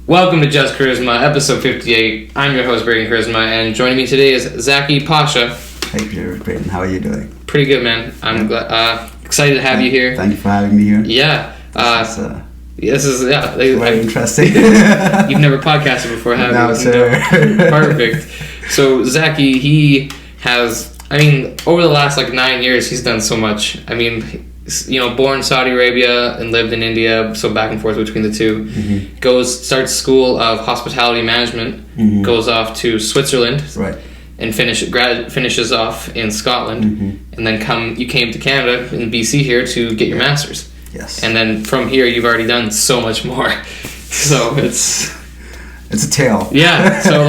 Welcome to Just Koryzma, episode 58. I'm your host, Brady Koryzma, and joining me today is Zaki Pasha. Hey Peter, Brayden, how are you doing? Pretty good, man. I'm excited to have you here. Thank you for having me here. Yeah. This is very interesting. You've never podcasted before, have you? No, sir. Perfect. So Zaki, he has, over the last 9 years, he's done so much. Born in Saudi Arabia and lived in India, so back and forth between the two. Mm-hmm. Starts school of hospitality management, goes off to Switzerland, right, and finishes off in Scotland, and then you came to Canada in BC here to get your master's. Yes. And then from here, you've already done so much more. So it's a tale. Yeah. So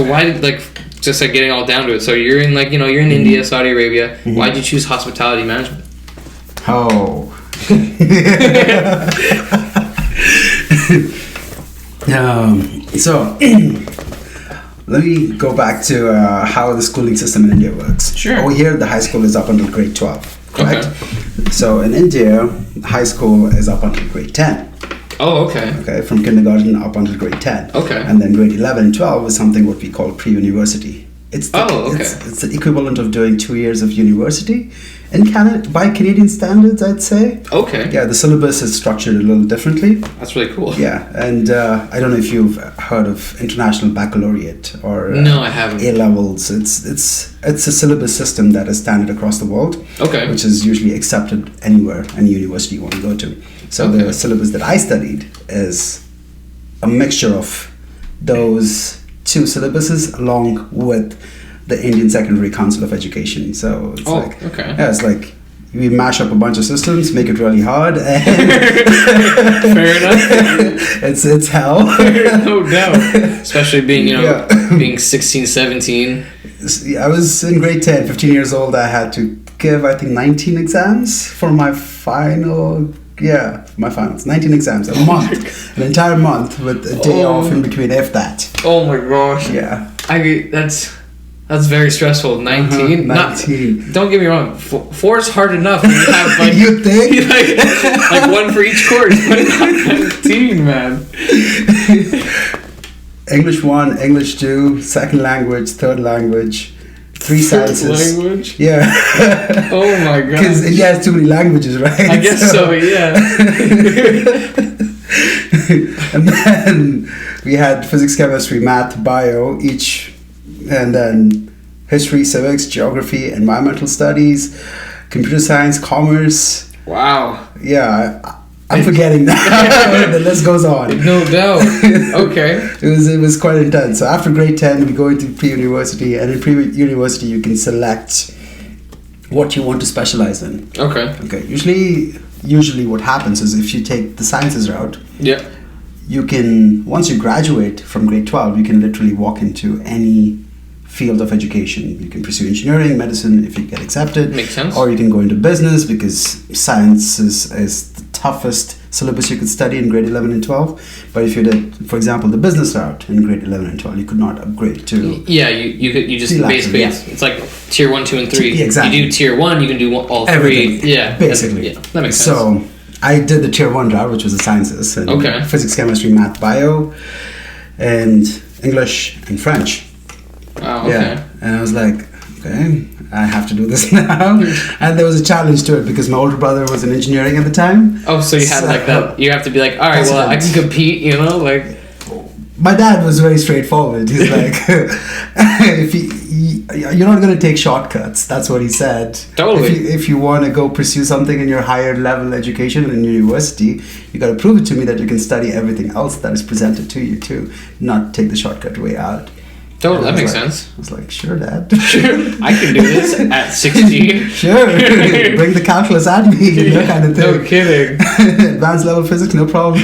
why did getting all down to it? So you're in you're in India, Saudi Arabia. Why did you choose hospitality management? Oh. So let me go back to how the schooling system in India works. Sure. Over here, the high school is up until grade 12, correct? Okay. So in India, high school is up until grade 10. Oh, okay. Okay, from kindergarten up until grade 10. Okay. And then grade 11 and 12 is something what we call pre-university. It's the equivalent of doing 2 years of university in Canada by Canadian standards, I'd say. Okay. Yeah, the syllabus is structured a little differently. That's really cool. Yeah, and I don't know if you've heard of International Baccalaureate or no, I haven't. A levels. It's a syllabus system that is standard across the world. Okay. Which is usually accepted anywhere, any university you want to go to. So the syllabus that I studied is a mixture of those two syllabuses along with the Indian Secondary Council of Education. So it's it's like we mash up a bunch of systems, make it really hard, and fair enough. It's hell. No doubt. Especially being being 16, 17. I was in grade 10, 15 years old. I had to give, I think, 19 exams for my final. Yeah, my finals. 19 exams. A month. An entire month with a day off in between, if that. Oh my gosh. Yeah. That's very stressful. 19? 19. Don't get me wrong. 4 is hard enough. You have you think? like one for each course. But not 19, man. English 1, English 2, second language, third language. 3 sciences. Language? Yeah. Oh my god. Because India has too many languages, right? I guess so, yeah. And then we had physics, chemistry, math, bio, each, and then history, civics, geography, environmental studies, computer science, commerce. Wow. Yeah. I'm forgetting now. The list goes on. No doubt. Okay. It was quite intense. So after grade 10, we go into pre-university, and in pre-university, you can select what you want to specialize in. Okay. Okay. Usually, what happens is if you take the sciences route, you can, once you graduate from grade 12, you can literally walk into any field of education. You can pursue engineering, medicine if you get accepted. Makes sense. Or you can go into business because science is the toughest syllabus you could study in grade 11 and 12. But if you did, for example, the business route in grade 11 and 12, you could not upgrade to... Yeah, you just basically... It's like tier 1, 2, and 3. Exactly. You do tier 1, you can do all 3. Everything. Yeah. Basically. That makes sense. So I did the tier 1 route, which was the sciences. And physics, chemistry, math, bio, and English and French. Wow, okay. Yeah, and I was like, okay, I have to do this now. And there was a challenge to it because my older brother was in engineering at the time. Oh, so you had that, you have to be like, all right, well, I can compete, My dad was very straightforward. He's like, you're not going to take shortcuts. That's what he said. Totally. If you want to go pursue something in your higher level education in university, you got to prove it to me that you can study everything else that is presented to you too, not take the shortcut way out. Totally, that makes sense. I was like, sure, Dad. Sure, I can do this at 16. Sure, bring the calculus at me, kind of thing. No kidding. Advanced level physics, no problem.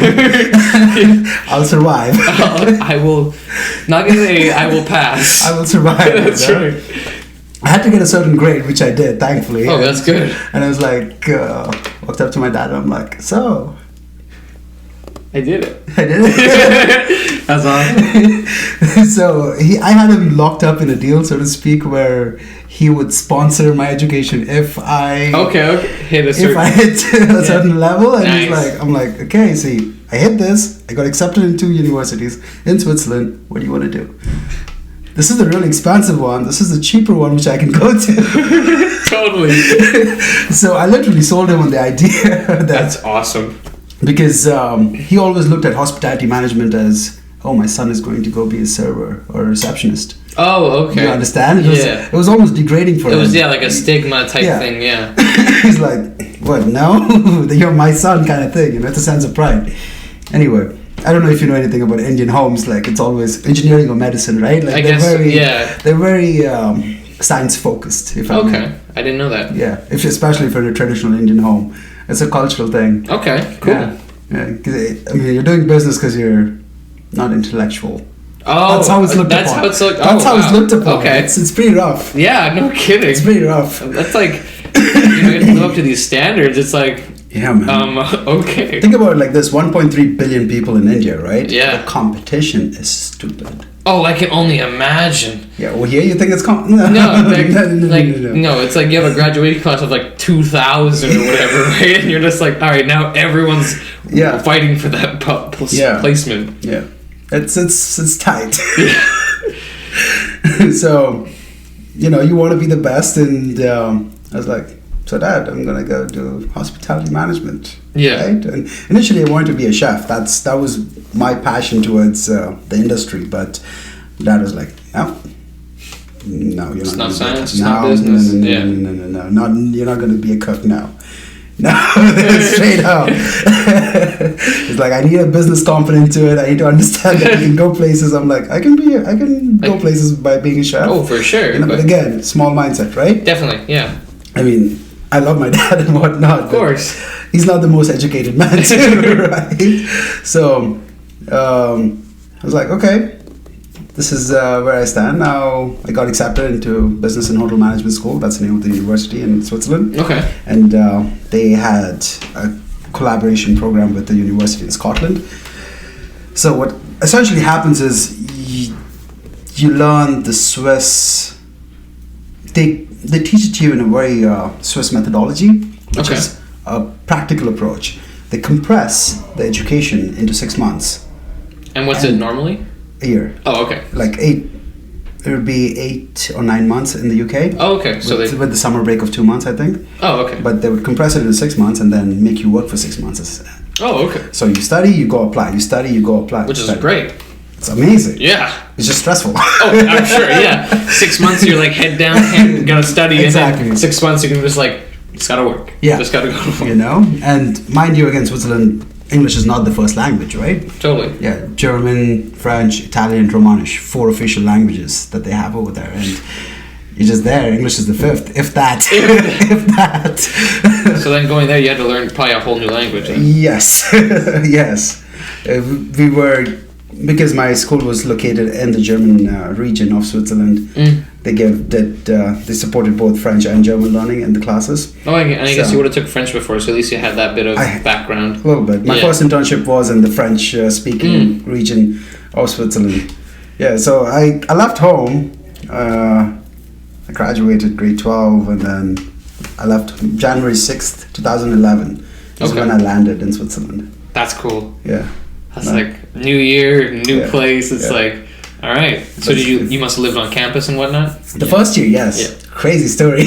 I'll survive. I will, not gonna say I will pass. I will survive. That's right. I had to get a certain grade, which I did, thankfully. Oh, that's good. And I was like, walked up to my dad and I'm like, so... I did it. I did it. That's awesome. So I had him locked up in a deal, so to speak, where he would sponsor my education if I hit a certain a certain level, and I'm like, okay, see, I hit this. I got accepted in 2 universities in Switzerland. What do you want to do? This is the really expensive one. This is the cheaper one, which I can go to. Totally. So I literally sold him on the idea. That's awesome. Because he always looked at hospitality management as, oh, my son is going to go be a server or a receptionist. Oh, okay. You understand? It was almost degrading for him. It was, like a stigma type thing, yeah. He's like, what, no? You're my son kind of thing. It's a sense of pride. Anyway, I don't know if you know anything about Indian homes. Like, it's always engineering or medicine, right? Like, they're very science focused. Okay, I didn't know that. Yeah, especially for a traditional Indian home. It's a cultural thing. Okay, cool. Yeah, 'cause you're doing business because you're not intellectual. Oh, that's how it's looked upon. That's how it's looked upon. Okay. It's pretty rough. Yeah, no kidding. It's pretty rough. That's like, you have to live up to these standards. It's like, yeah, man. Okay. Think about it like this: 1.3 billion people in India, right? Yeah. The competition is stupid. Oh, I can only imagine. Yeah, well, here you think it's no. No, it's like you have a graduation class of like 2,000 or whatever, right? And you're just like, all right, now everyone's fighting for that placement. Yeah, it's tight. So, you want to be the best, and I was like, so Dad, I'm gonna go do hospitality management. Yeah. Right. And initially, I wanted to be a chef. That was my passion towards the industry. But Dad was like, no, you're it's not. Not science. It's not business. No. You're not gonna be a cook now. No, straight up. It's like, I need a business component to it. I need to understand that I can go places. I'm like, I can go places by being a chef. Oh, for sure. But again, small mindset, right? Definitely, yeah. I mean, I love my dad and whatnot. Of course. He's not the most educated man too, right? So I was like, okay, this is where I stand now. I got accepted into Business and Hotel Management School. That's the name of the university in Switzerland. Okay. And they had a collaboration program with the university in Scotland. So what essentially happens is you learn the Swiss. They teach it to you in a very Swiss methodology, which is a practical approach. They compress the education into 6 months. And what's it normally? A year. Oh, okay. Like it would be 8 or 9 months in the UK. Oh, okay. So with the summer break of 2 months, I think. Oh, okay. But they would compress it into 6 months and then make you work for 6 months. Oh, okay. So you study, you go apply. You study, you go apply. Which is great. It's amazing. Yeah. It's just stressful. Oh, I'm sure, yeah. 6 months you're like head down and gotta study. Exactly. And then 6 months you can just like, just gotta work. Yeah. Just gotta go to work. And mind you, again, Switzerland, English is not the first language, right? Totally. Yeah. German, French, Italian, and Romanish, 4 official languages that they have over there. And you're just there. English is the 5th, if that. If that. So then going there, you had to learn probably a whole new language. Then. Yes. Yes. We were... Because my school was located in the German region of Switzerland, they supported both French and German learning in the classes. Oh, I guess you would have took French before, so at least you had that bit of background. A little bit. My first internship was in the French-speaking region of Switzerland. Yeah, so I left home. I graduated grade 12, and then I left January 6th, 2011. Is when I landed in Switzerland. That's cool. Yeah. That's like new year, new place. It's like, all right. So you must have lived on campus and whatnot? The first year, yes. Yeah. Crazy story.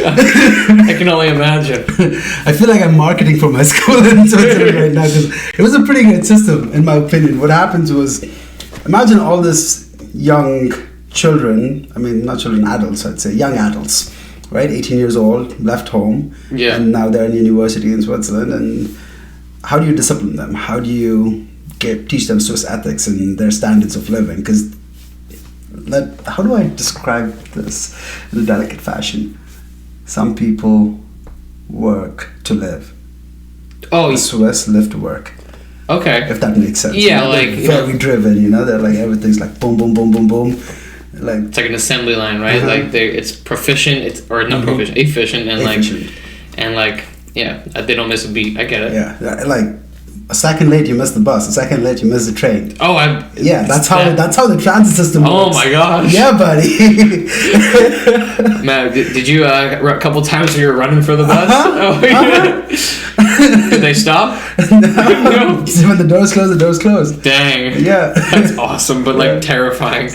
I can only imagine. I feel like I'm marketing for my school in Switzerland right now because it was a pretty good system, in my opinion. What happens was, imagine all this young children, not children, adults, I'd say, young adults, right? 18 years old, left home, and now they're in university in Switzerland. And how do you discipline them? How do you teach them Swiss ethics and their standards of living? Because how do I describe this in a delicate fashion? Some people work to live. Oh, the Swiss live to work. Okay, if that makes sense. Yeah, they're very driven. They're like everything's like boom, boom, boom, boom, boom. Like it's like an assembly line, right? Like it's proficient, efficient, and efficient. they don't miss a beat. I get it. Yeah, like a second late, you miss the bus. A second late, you miss the train. Oh, that's how the transit system works. Oh my gosh. Yeah, buddy. Man, did you a couple times when you were running for the bus? Oh, yeah. Did they stop? No. When the doors close, the doors close. Dang. Yeah. That's awesome, but like terrifying.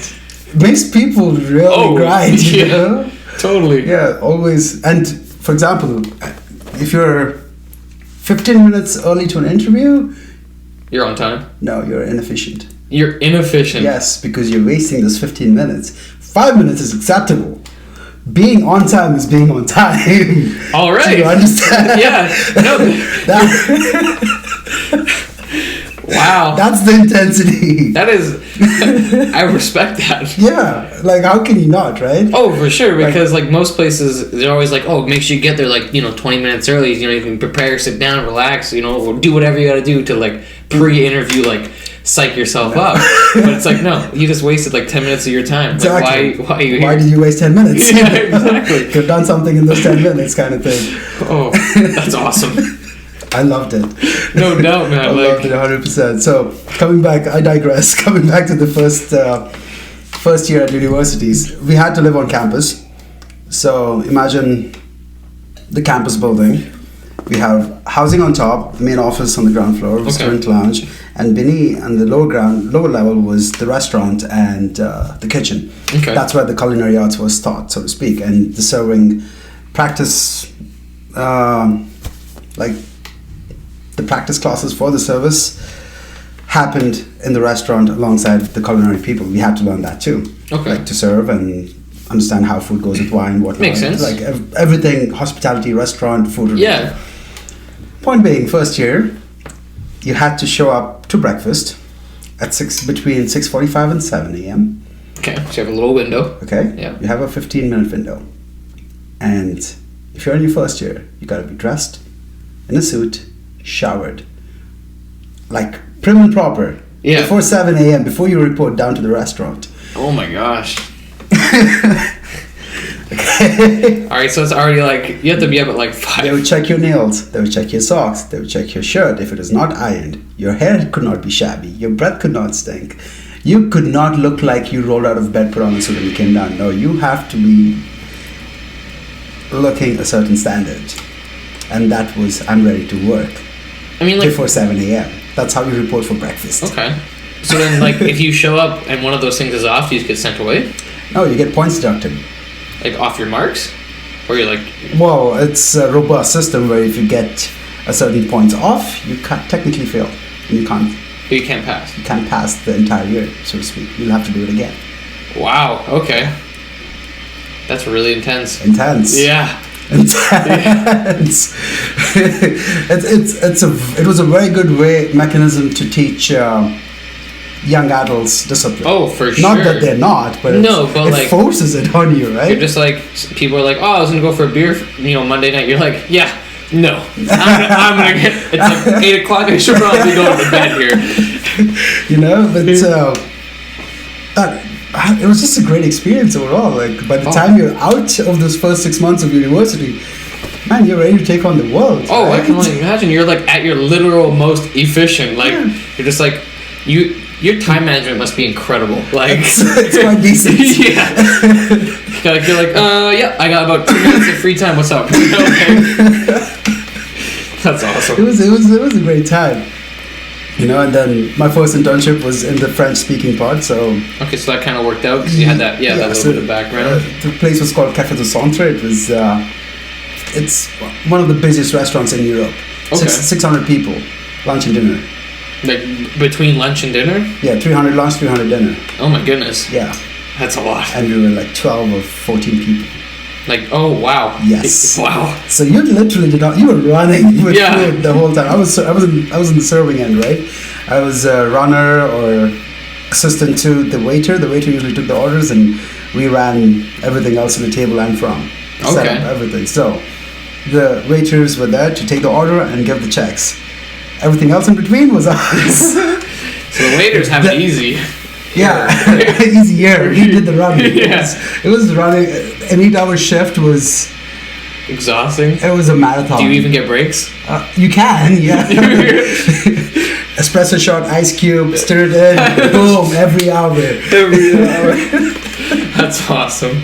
Makes people really grind. Yeah. You know? Totally. Yeah, always. And for example, if you're 15 minutes early to an interview, you're on time. No, you're inefficient. You're inefficient. Yes, because you're wasting those 15 minutes. 5 minutes is acceptable. Being on time is being on time. All right. Do you understand? Yeah. No. Wow. That's the intensity. That is, I respect that. Yeah, like how can you not, right? Oh, for sure, because like most places, they're always like, oh, make sure you get there like, 20 minutes early, you can prepare, sit down, relax, or do whatever you gotta do to like pre-interview, like psych yourself up. But it's like, no, you just wasted like 10 minutes of your time. Exactly. Like, why are you here? Why did you waste 10 minutes? Yeah, exactly. Could have done something in those 10 minutes kind of thing. Oh, that's awesome. I loved it. No doubt, man. I loved it 100%. So, coming back, I digress. Coming back to the first year at universities, we had to live on campus. So, imagine the campus building. We have housing on top, the main office on the ground floor, student lounge, and beneath, and the lower level was the restaurant and the kitchen. Okay. That's where the culinary arts was taught, so to speak, and the serving practice, like the practice classes for the service happened in the restaurant alongside the culinary people. We had to learn that too. Okay. Like to serve and understand how food goes with wine, whatnot. Makes sense. Like everything, hospitality, restaurant, food related. Yeah. Point being, first year, you had to show up to breakfast at between 6:45 and 7 a.m. Okay, so you have a little window. Okay? Yeah. You have a 15-minute window. And if you're in your first year, you gotta be dressed in a suit, showered, like prim and proper. Yeah. Before 7 a.m., before you report down to the restaurant. Oh my gosh. Okay. Alright, so it's already like, you have to be up at like 5. They would check your nails, they would check your socks, they would check your shirt. If it is not ironed, your hair could not be shabby, your breath could not stink. You could not look like you rolled out of bed, put on a suit and you came down. No, you have to be looking a certain standard. And that was, I'm ready to work. I mean, like, before 7 a.m. That's how you report for breakfast. Okay. So then, like, if you show up and one of those things is off, you just get sent away? No, you get points deducted. Like, off your marks? Or you're like... Well, it's a robust system where if you get a certain points off, you can't technically fail. And you can't... But you can't pass? You can't pass the entire year, so to speak. You'll have to do it again. Wow, okay. That's really intense. Intense. Yeah. Intense. It was a very good mechanism to teach young adults discipline. Oh, for sure. Not that they're not, but it forces it on you, right? You're just like, people are like, oh, I was gonna go for a beer, Monday night. You're like, yeah, no, I'm gonna get. It's like 8 o'clock. I should probably be going to bed here. But it was just a great experience overall. Like by the time you're out of those first 6 months of university, man, you're ready to take on the world. Oh, right? I can only imagine. You're like at your literal most efficient. Like you're just like your time management must be incredible. Like it's quite decent. Yeah. You're like, yeah, I got about 2 minutes of free time. What's up? Okay. That's awesome. It was a great time. And then my first internship was in the French-speaking part, so... Okay, so that kind of worked out, because you had that, that little bit of background. The place was called Café du Centre. It was, it's one of the busiest restaurants in Europe. Okay. 600 people, lunch and dinner. Like, between lunch and dinner? Yeah, 300 lunch, 300 dinner. Oh my goodness. Yeah. That's a lot. And we were like 12 or 14 people. Like, oh wow. Yes. Wow. So you literally you were running with food the whole time. I was in the serving end, right? I was a runner or assistant to the waiter. The waiter usually took the orders, and we ran everything else on the table and from. Set up everything. So the waiters were there to take the order and give the checks. Everything else in between was us. So the waiters have it easy. Yeah, easier. He did the running. Yeah. It was running. An 8-hour shift was exhausting. It was a marathon. Do you even get breaks? You can, yeah. espresso shot, ice cube, stir it in, boom, every hour. That's awesome.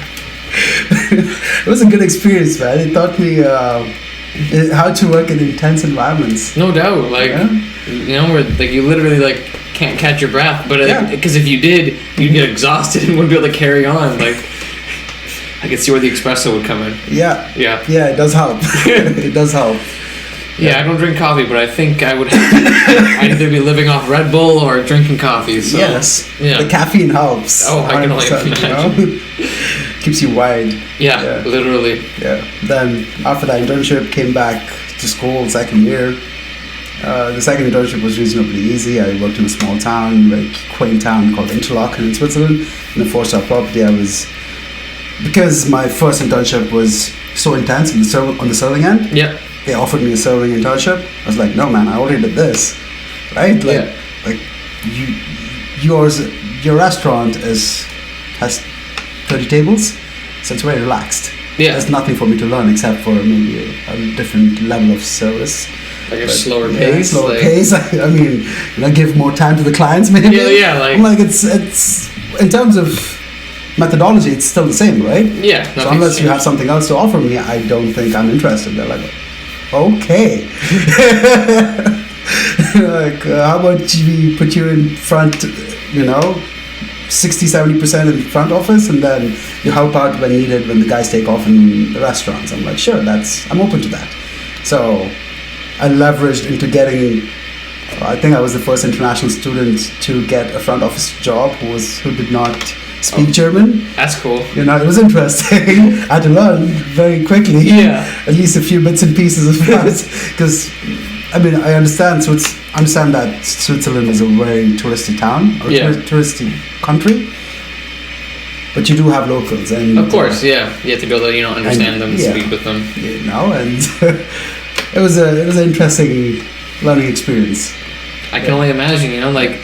It was a good experience, man. It taught me how to work in intense environments. No doubt, like you know, where like you literally like can't catch your breath, but because if you did, you'd get exhausted and wouldn't be able to carry on. Like I could see where the espresso would come in. Yeah. It does help. It does help. Yeah, I don't drink coffee, but I think I would have to, I'd either be living off Red Bull or drinking coffee. So, yes, the caffeine helps. Oh, I can only imagine. You know? Keeps you wide. Yeah, literally. Yeah. Then after that internship, came back to school second year. The second internship was reasonably easy. I worked in a small town, like quaint town called Interlaken in Switzerland, in a 4-star property. Because my first internship was so intense on the serving end. Yeah. They offered me a serving internship. I was like, no, man, I already did this, right? Like your restaurant has 30 tables, so it's very relaxed. Yeah. There's nothing for me to learn except for maybe a different level of service. Like a slower pace. Slower pace. I mean, give more time to the clients, maybe. Yeah. Like it's in terms of methodology, it's still the same, right? Yeah. So unless you have something else to offer me, I don't think I'm interested. They're like, okay. Like, how about we put you in front, 60-70% in the front office, and then you help out when needed when the guys take off in the restaurants. I'm like, sure, I'm open to that. So I leveraged into getting, I think I was the first international student to get a front office job who did not speak German. That's cool. It was interesting. I had to learn very quickly. Yeah. At least a few bits and pieces of that. Because, I understand that Switzerland is a very touristy town or touristy country. But you do have locals, and of course, yeah, you have to be able to understand them and speak with them. And it was an interesting learning experience. I can only imagine, like.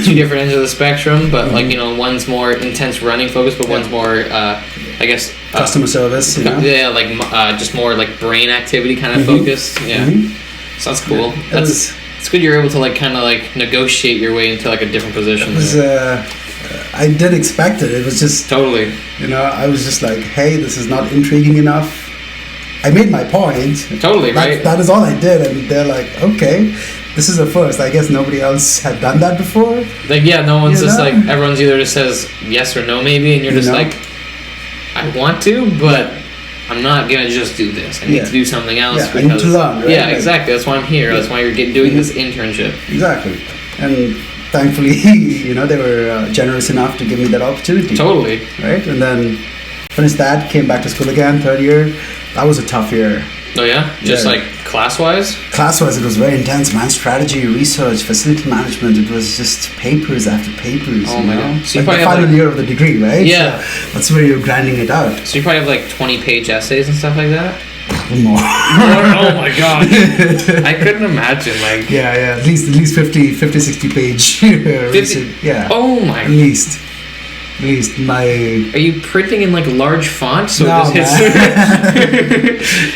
Two different ends of the spectrum, but one's more intense running focus, but one's more I guess customer service. Just more like brain activity kind of focused. Yeah, so that's cool. It's good you're able to kind of negotiate your way into a different position. It was, I did expect it. It was just totally. I was just like, hey, this is not intriguing enough. I made my point. Totally, right? That is all I did, and they're like, okay. This is a first. I guess nobody else had done that before. No one's just everyone's either just says yes or no maybe, and you're just I want to, but I'm not gonna just do this. I need to do something else. Yeah, because, I need to learn, right? Yeah, exactly. That's why I'm here. That's why you're doing this internship. Exactly. And thankfully, they were generous enough to give me that opportunity. Totally. Right? And then finished that, came back to school again, third year. That was a tough year. Oh yeah? Just class-wise? Class-wise, it was very intense, man. Strategy, research, facility management. It was just papers after papers. Oh my god. So the final year of the degree, right? Yeah. So that's where you're grinding it out. So you probably have 20-page essays and stuff like that? More. Oh my god. I couldn't imagine, Yeah. At least 50-60 page. 50? Yeah. Oh my. At least my. Are you printing in large font so no, it just hits?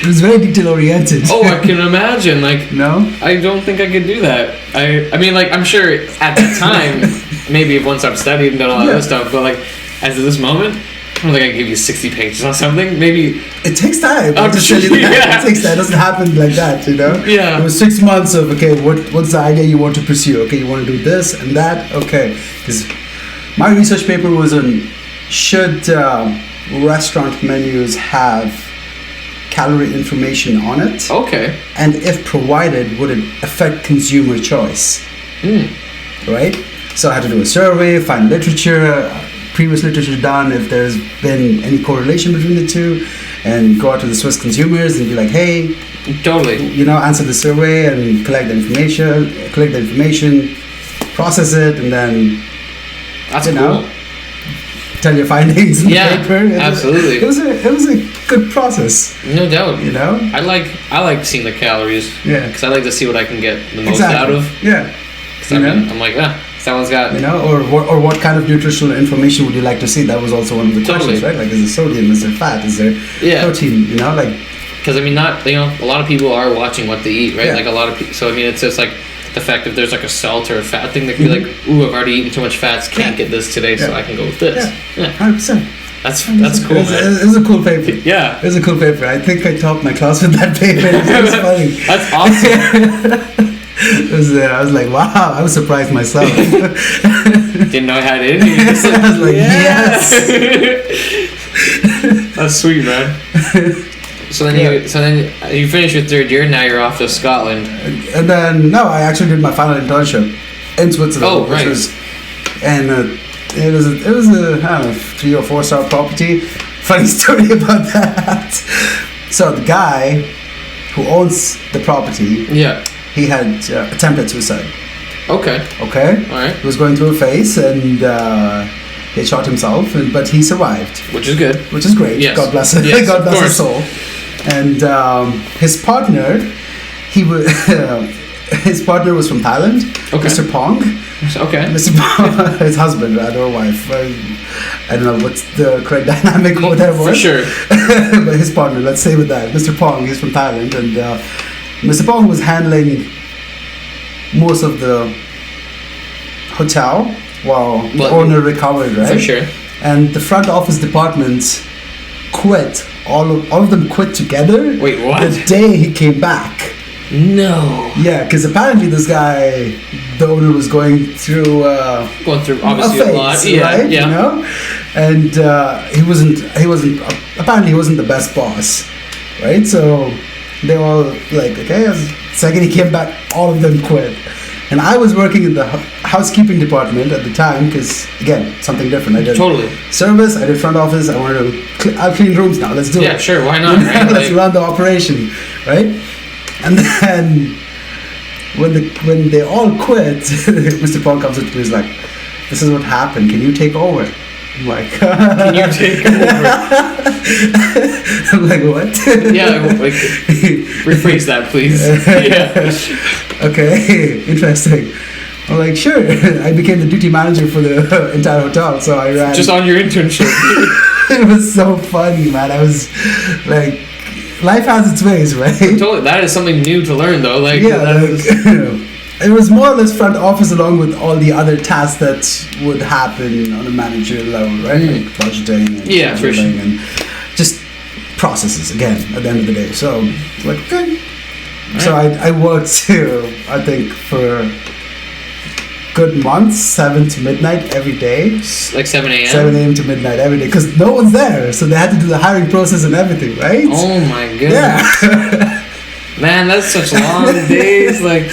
It was very detail oriented. Oh, I can imagine. No, I don't think I could do that. I mean, I'm sure at that time, maybe once I've studied and done all that other stuff, but as of this moment, I don't think I can give you 60 pages on something. Maybe it takes time. I'm just tell you that. It takes time. It doesn't happen like that, Yeah. It was 6 months of what's the idea you want to pursue? Okay, you want to do this and that. Okay, because my research paper was on should restaurant menus have calorie information on it? Okay. And if provided, would it affect consumer choice? Right? So I had to do a survey, find literature, previous literature done, if there's been any correlation between the two, and go out to the Swiss consumers and be like, hey, totally. Answer the survey and collect the information, process it, and then that's cool. Tell your findings in the paper. Absolutely. It was a good process. No doubt. I like seeing the calories. Yeah. Because I like to see what I can get the most out of. Yeah. I'm like, someone's got. Or what kind of nutritional information would you like to see? That was also one of the questions, right? Is there sodium? Is there fat? Is there protein? Because not a lot of people are watching what they eat, right? A lot of people. So it's just the fact that there's like a salt or a fat thing that can be like, ooh, I've already eaten too much fats, can't get this today, so I can go with this. Yeah, 100%. That's cool, man. It was a cool paper. Yeah. It was a cool paper. I think I topped my class with that paper. It was funny. That's awesome. I was like, wow, I was surprised myself. Didn't know I had it in you. I was like, yes. That's sweet, man. So then you finish your third year. Now you're off to Scotland. And then I actually did my final internship in Switzerland. Oh, right. It was a I don't know, 3 or 4 star property. Funny story about that. So the guy who owns the property, he had attempted suicide. Okay. All right. He was going through a phase and he shot himself, but he survived. Which is good. Which is great. Yes. God bless him. Yes, God bless his soul. And his partner, his partner was from Thailand. Okay. Mr. Pong. Okay. Mr. Pong, his husband, rather, or wife. I don't know what's the correct dynamic over there was. For sure. But his partner, let's say with that. Mr. Pong, he's from Thailand. And Mr. Pong was handling most of the hotel while the owner recovered, right? For sure. And the front office departments quit. All of them quit together. Wait, what? The day he came back. No. Yeah, because apparently this guy, the owner, was going through obviously a phase, a lot. Yeah, right? yeah. You know, and he wasn't apparently he wasn't the best boss, right? So they all like, okay. The second he came back, all of them quit. And I was working in the housekeeping department at the time because, again, something different. I did service, I did front office. I wanted to I'll clean rooms now. Let's do it. Yeah, sure. Why not? Right? Let's run the operation, right? And then when they all quit, Mr. Paul comes up to me. He's like, "This is what happened. Can you take over?" I'm like, "Can you take over?" I'm like, "What?" Yeah, like rephrase that, please. Yeah. Okay, interesting. I'm like, sure. I became the duty manager for the entire hotel, so I ran. Just on your internship. It was so funny, man. I was like, life has its ways, right? Totally. That is something new to learn, though. Like, it was more or less front office along with all the other tasks that would happen on a managerial level, right? Like budgeting and for sure. And just processes again at the end of the day. So like, okay. Right. So I worked I think for good months, 7 to midnight every day. Like 7 a.m.? 7 a.m. to midnight every day because no one's there. So they had to do the hiring process and everything, right? Oh my goodness. Yeah. Man, that's such long days. Like,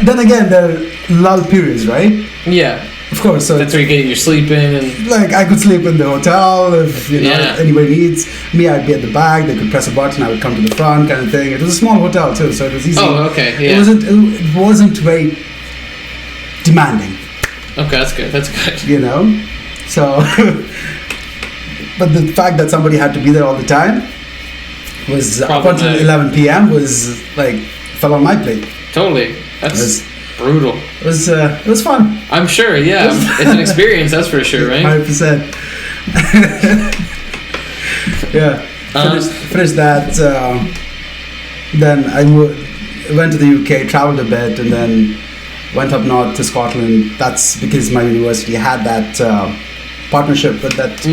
then again, there are lull periods, right? Yeah. Of course. So that's where you get your sleep in. And like, I could sleep in the hotel if anybody needs me. I'd be at the back. They could press a button. I would come to the front, kind of thing. It was a small hotel too, so it was easy. Oh, okay. Yeah. It wasn't very demanding. Okay, that's good. That's good. You know, so but the fact that somebody had to be there all the time was up until 11 p.m. was like fell on my plate. Totally. That's brutal. It was fun. I'm sure. Yeah, it's an experience. That's for sure, right? 100%. Yeah. Finished that. Then I went to the UK, traveled a bit, and then went up north to Scotland. That's because my university had that partnership with that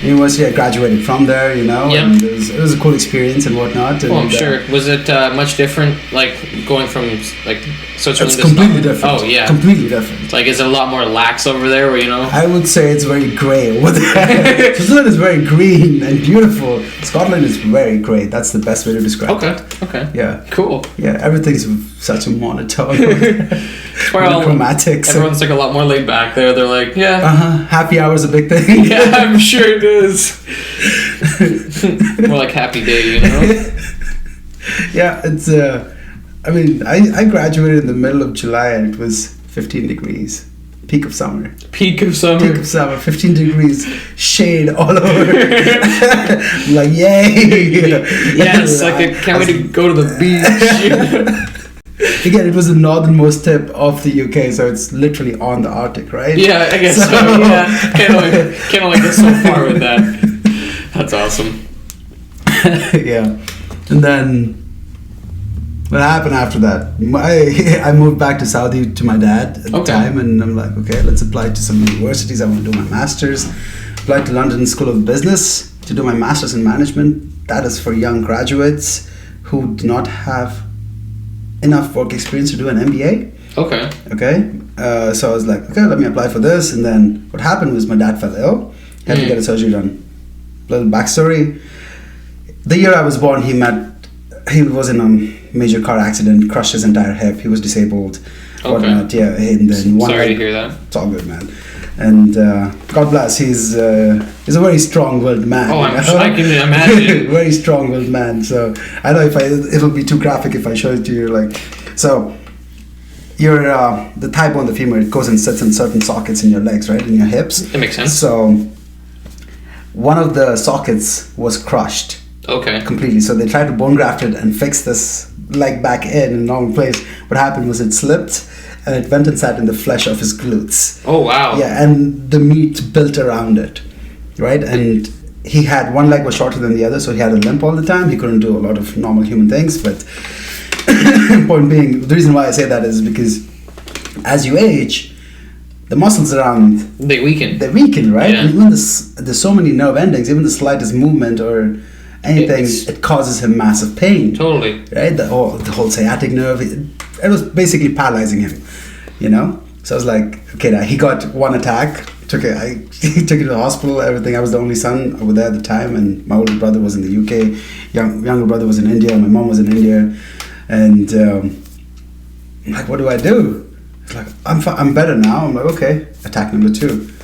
university. I graduated from there, you know, and it was a cool experience and whatnot. And, I'm sure. Was it much different, like going from like Switzerland? It's completely different. Oh yeah, completely different. Like, is it a lot more lax over there? Where, you know? I would say it's very grey over there. Switzerland is very green and beautiful. Scotland is very grey. That's the best way to describe it. Okay. Yeah. Cool. Yeah, everything's such a monotone. Chromatics. Everyone's like a lot more laid back there. They're like, happy hour's a big thing. Yeah, I'm sure it is. More like happy day, you know? Yeah, it's I mean, I graduated in the middle of July and it was 15 degrees. Peak of summer. 15 degrees, shade all over. I'm like, yay! Yes, like I can't wait to go to the beach. Again, it was the northernmost tip of the UK, so it's literally on the Arctic, right? Yeah, I guess so. Yeah, can't only get so far with that. That's awesome. Yeah, and then what happened after that? I moved back to Saudi to my dad at the time, and I'm like, okay, let's apply to some universities. I want to do my master's. Applied to London School of Business to do my master's in management. That is for young graduates who do not have enough work experience to do an MBA. Okay. So I was like, okay, let me apply for this. And then what happened was my dad fell ill. Had to get a surgery done. Little backstory. The year I was born, he was in a major car accident, crushed his entire hip. He was disabled. Whatnot. Yeah. And then Sorry to hear that. It's all good, man. And God bless, he's a very strong-willed man. Oh, I can imagine. Very strong-willed man. So I know it'll be too graphic if I show it to you. Like, so your the thigh bone, the femur, it goes and sits in certain sockets in your legs, right, in your hips. That makes sense. So one of the sockets was crushed. Okay. Completely. So they tried to bone graft it and fix this leg back in a normal place. What happened was it slipped. And it went and sat in the flesh of his glutes. Oh, wow. Yeah, and the meat built around it, right? And he had one leg was shorter than the other, so he had a limp all the time. He couldn't do a lot of normal human things. But point being, the reason why I say that is because as you age, the muscles around they weaken, right? Yeah. And even there's so many nerve endings, even the slightest movement or anything, it causes him massive pain. Totally. Right? The whole sciatic nerve, it was basically paralyzing him, you know? So I was like, okay, he got one attack, he took it to the hospital, everything. I was the only son over there at the time, and my older brother was in the UK, younger brother was in India, my mom was in India, and I'm like, what do I do? It's like, I'm better now. I'm like, okay, attack number 2.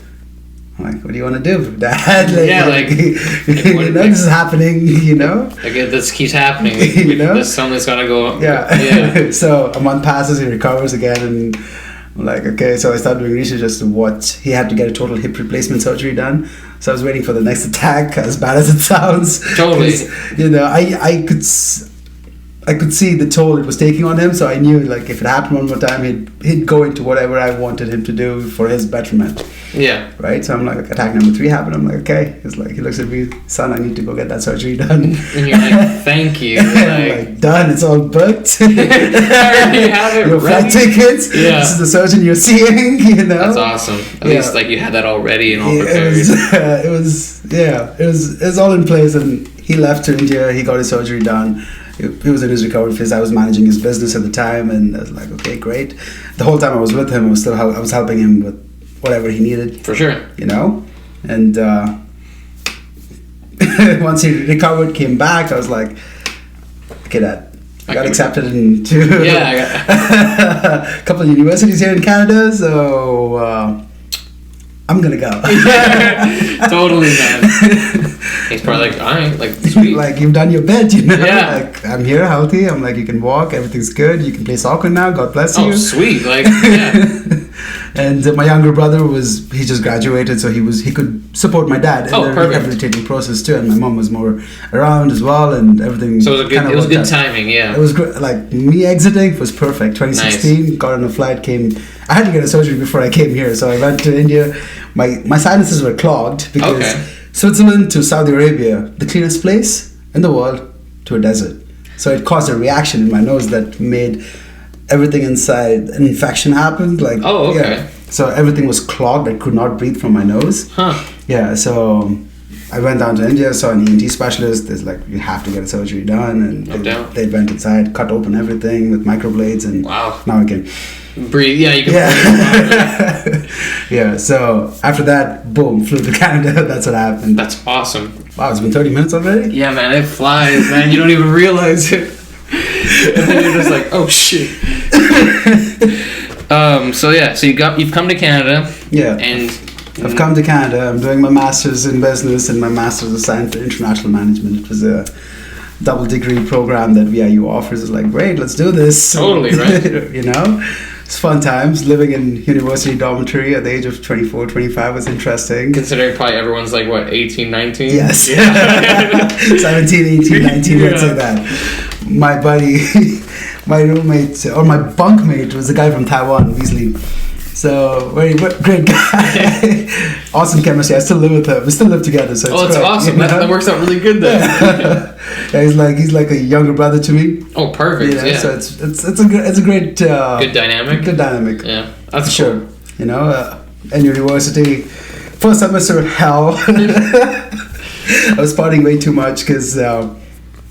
I'm like, what do you want to do, Dad? This is happening, you know? Like, this keeps happening. You know? There's something that's gonna go. Yeah. So a month passes, he recovers again, and I'm like, okay. So I started doing research as to what he had to get a total hip replacement surgery done. So I was waiting for the next attack, as bad as it sounds. Totally. You know, I could see the toll it was taking on him, so I knew, like, if it happened one more time, he'd go into whatever I wanted him to do for his betterment. Yeah. Right? So I'm like, attack number 3 happened. I'm like, okay. It's like, he looks at me, son, I need to go get that surgery done. And you're like, thank you. I'm like, done. It's all booked. I already have it Your flight tickets. Yeah. This is the surgeon you're seeing. You know. That's awesome. At least like you had that already and all prepared. It was all in place, and he left to India. He got his surgery done. He was in his recovery phase. I was managing his business at the time, and I was like, okay, great. The whole time I was with him, I was helping him with whatever he needed. For sure. You know? And once he recovered, came back, I was like, okay, Dad, I got accepted into a couple of universities here in Canada, so I'm gonna go. Totally, man. He's probably like, all right, like, sweet. Like, you've done your bit, you know? Yeah. Like, I'm here, healthy. I'm like, you can walk, everything's good. You can play soccer now. God bless you. Oh, sweet. Like, yeah. And my younger brother he just graduated, so he could support my dad in the rehabilitating process too. And my mom was more around as well, and everything. So it was good timing, yeah. It was great. Like, me exiting was perfect. 2016, got on a flight, came. I had to get a surgery before I came here, so I went to India. My sinuses were clogged because Switzerland to Saudi Arabia, the cleanest place in the world, to a desert. So it caused a reaction in my nose that made everything inside an infection happen. Like, so everything was clogged. I could not breathe from my nose. Yeah, so I went down to India, saw an ENT specialist. There's like, you have to get a surgery done, and they went inside, cut open everything with microblades, and now I can breathe. Yeah, you can breathe. Yeah, so after that, boom, flew to Canada. That's what happened. That's awesome. Wow, it's been 30 minutes already? Yeah, man, it flies, man. You don't even realize it. And then you're just like, oh shit. So you've come to Canada. Yeah. And I've come to Canada. I'm doing my master's in business and my master's in science for international management. It was a double degree program that VIU offers. It's like, great, let's do this. Totally, right? You know, it's fun times. Living in university dormitory at the age of 24, 25 was interesting. Considering probably everyone's like, what, 18, 19? Yes. Yeah. 17, 18, 19, let's say that. My buddy, my roommate, or my bunkmate was a guy from Taiwan, Weasley. So great guy. Awesome chemistry. I still live with him. We still live together. So it's great, awesome. That works out really good then. Yeah, he's like a younger brother to me. Oh, perfect. Yeah. So it's a great good dynamic. Good dynamic. Yeah, that's sure. Cool. You know, in university, first semester hell. I was partying way too much because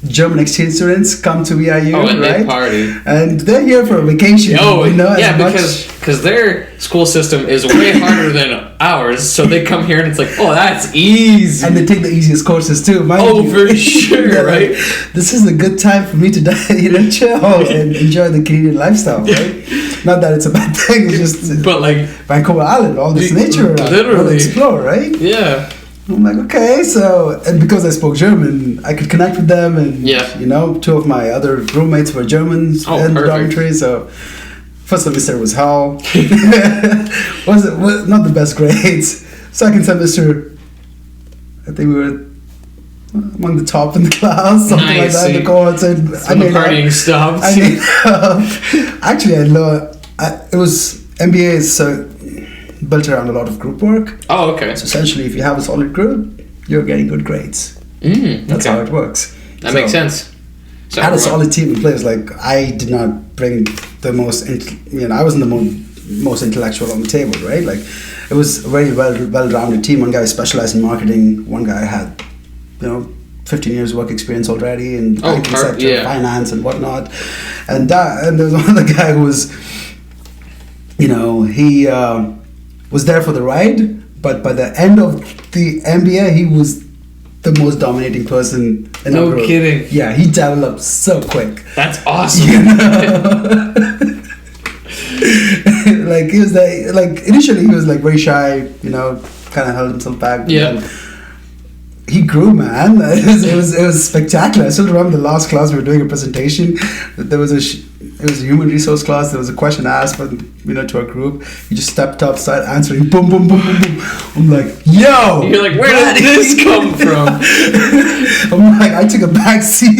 German exchange students come to VIU, and right? they party, and they're here for a vacation. Oh, yeah, because their school system is way harder than ours, so they come here and it's like, oh, that's easy, and they take the easiest courses too. For sure, right? This is a good time for me to chill and enjoy the Canadian lifestyle, right? Not that it's a bad thing, it's just but like Vancouver Island, all this nature around, literally explore, right? Yeah. I'm like, okay, so, and because I spoke German, I could connect with them, and you know, two of my other roommates were Germans in the dormitory, so first semester was hell. was not the best grades. Second semester, I think we were among the top in the class, something like that, in the cohorts, and the partying stopped. Actually, it was MBA is built around a lot of group work. Oh, okay. So essentially, if you have a solid group, you're getting good grades. That's how it works. That makes sense. So I had a solid team of players. Like, I did not bring the most, I wasn't the most intellectual on the table, right? Like, it was a very well-rounded team. One guy specialized in marketing. One guy had, 15 years work experience already in the banking sector, finance and whatnot. And there was one other guy who was, he was there for the ride, but by the end of the MBA, he was the most dominating person in our group. No kidding. Yeah, he developed so quick. That's awesome. Like, he was initially he was like very shy, kind of held himself back. Yeah. He grew, man. It was spectacular. I still remember the last class we were doing a presentation. There was it was a human resource class. There was a question asked to our group. He just stepped up, started answering. Boom, boom, boom, boom, boom. I'm like, yo. You're like, where did this come from? I'm like, I took a back seat.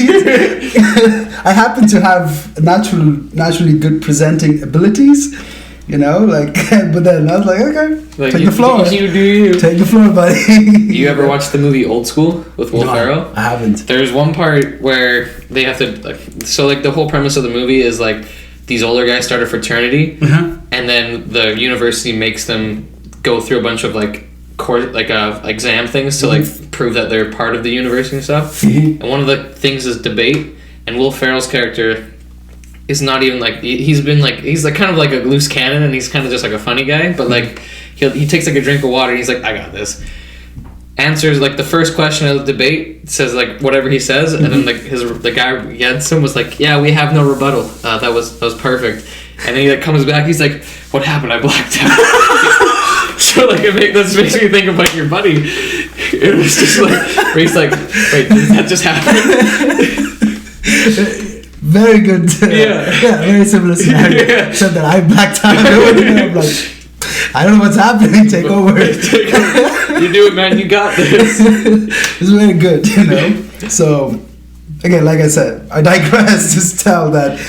I happen to have naturally good presenting abilities. But then I was like, okay, take the floor. You do you. Take the floor, buddy. You ever watched the movie Old School with Will Ferrell? I haven't. There's one part where they have to, the whole premise of the movie is like these older guys start a fraternity, and then the university makes them go through a bunch of exam things to prove that they're part of the university and stuff. And one of the things is debate, and Will Ferrell's character is not even he's kind of like a loose cannon, and he's kind of just like a funny guy, but he takes a drink of water and he's like, I got this. Answers the first question of the debate, says whatever he says, and then the guy against him was like, yeah, we have no rebuttal. That was perfect. And then he comes back, he's like, what happened? I blacked out. So that makes me think about your buddy. It was just where he's like, wait, did that just happen? Very good. Very similar scenario. Except that I blacked out. I'm like, I don't know what's happening. Take over. You do it, man. You got this. It's very good, So, again, like I said, I digress. Just tell that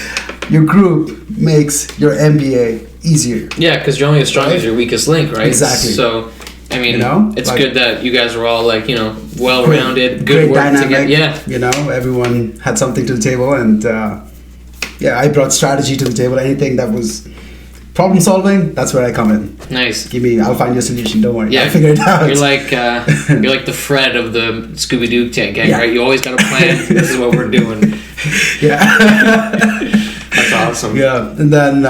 your group makes your MBA easier. Yeah, because you're only as strong as your weakest link, right? Exactly. So, I mean, it's good that you guys were all well-rounded, good work dynamic, together. Yeah, everyone had something to the table, and I brought strategy to the table. Anything that was problem solving, that's where I come in. Nice. I'll find you a solution. Don't worry. I'll figure it out. You're like the Fred of the Scooby-Doo gang, right? You always got a plan. This is what we're doing. Yeah. That's awesome. Yeah, and then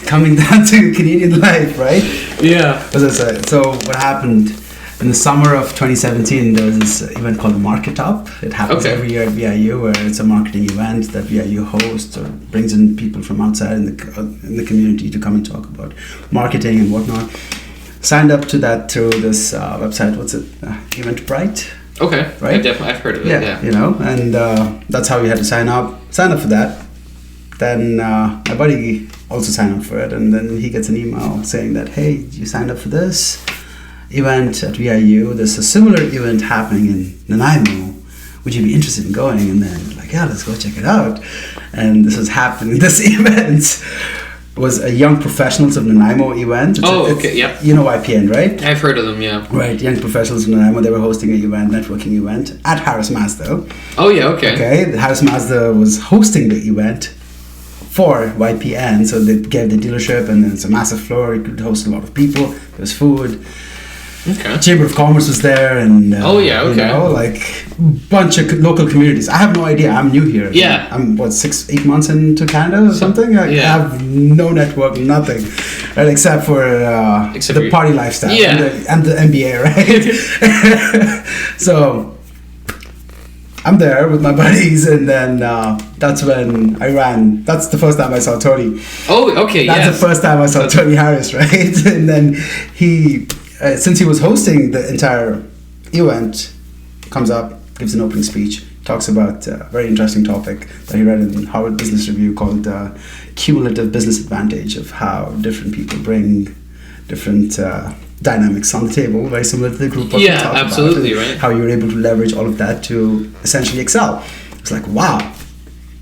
coming down to Canadian life, right? Yeah. As I said, so what happened in the summer of 2017, there was this event called Market Up. It happens every year at VIU, where it's a marketing event that VIU hosts or brings in people from outside in the community to come and talk about marketing and whatnot. Signed up to that through this website. What's it? Eventbrite. Okay. Right. I've heard of it. Yeah. And that's how we had to sign up for that. Then my buddy also signed up for it, and then he gets an email saying that, hey, you signed up for this event at VIU. There's a similar event happening in Nanaimo. Would you be interested in going? And then let's go check it out. and this was happening. This event was a Young Professionals of Nanaimo event. Okay, yeah. You know YPN, right? I've heard of them, yeah. Right, Young Professionals of Nanaimo, they were hosting an event, networking event, at Harris Mazda. Oh, yeah, okay. Okay, the Harris Mazda was hosting the event for YPN, so they gave the dealership, and then it's a massive floor, it could host a lot of people, there was food. Okay. Chamber of Commerce was there, and oh yeah, okay. you know, like bunch of local communities. I have no idea. I'm new here. Yeah. I'm what 6-8 months into Canada or something. I have no network, nothing, right? Except for the party lifestyle and the MBA, right? So I'm there with my buddies, and then that's when I ran. That's the first time I saw Tony. Oh, okay. That's the first time I saw Tony Harris, right? And then he. Since he was hosting the entire event, comes up, gives an opening speech, talks about a very interesting topic that he read in Harvard Business Review called cumulative business advantage, of how different people bring different dynamics on the table, very similar to the group work we talked absolutely, about, right. how you're able to leverage all of that to essentially excel. It's like, wow,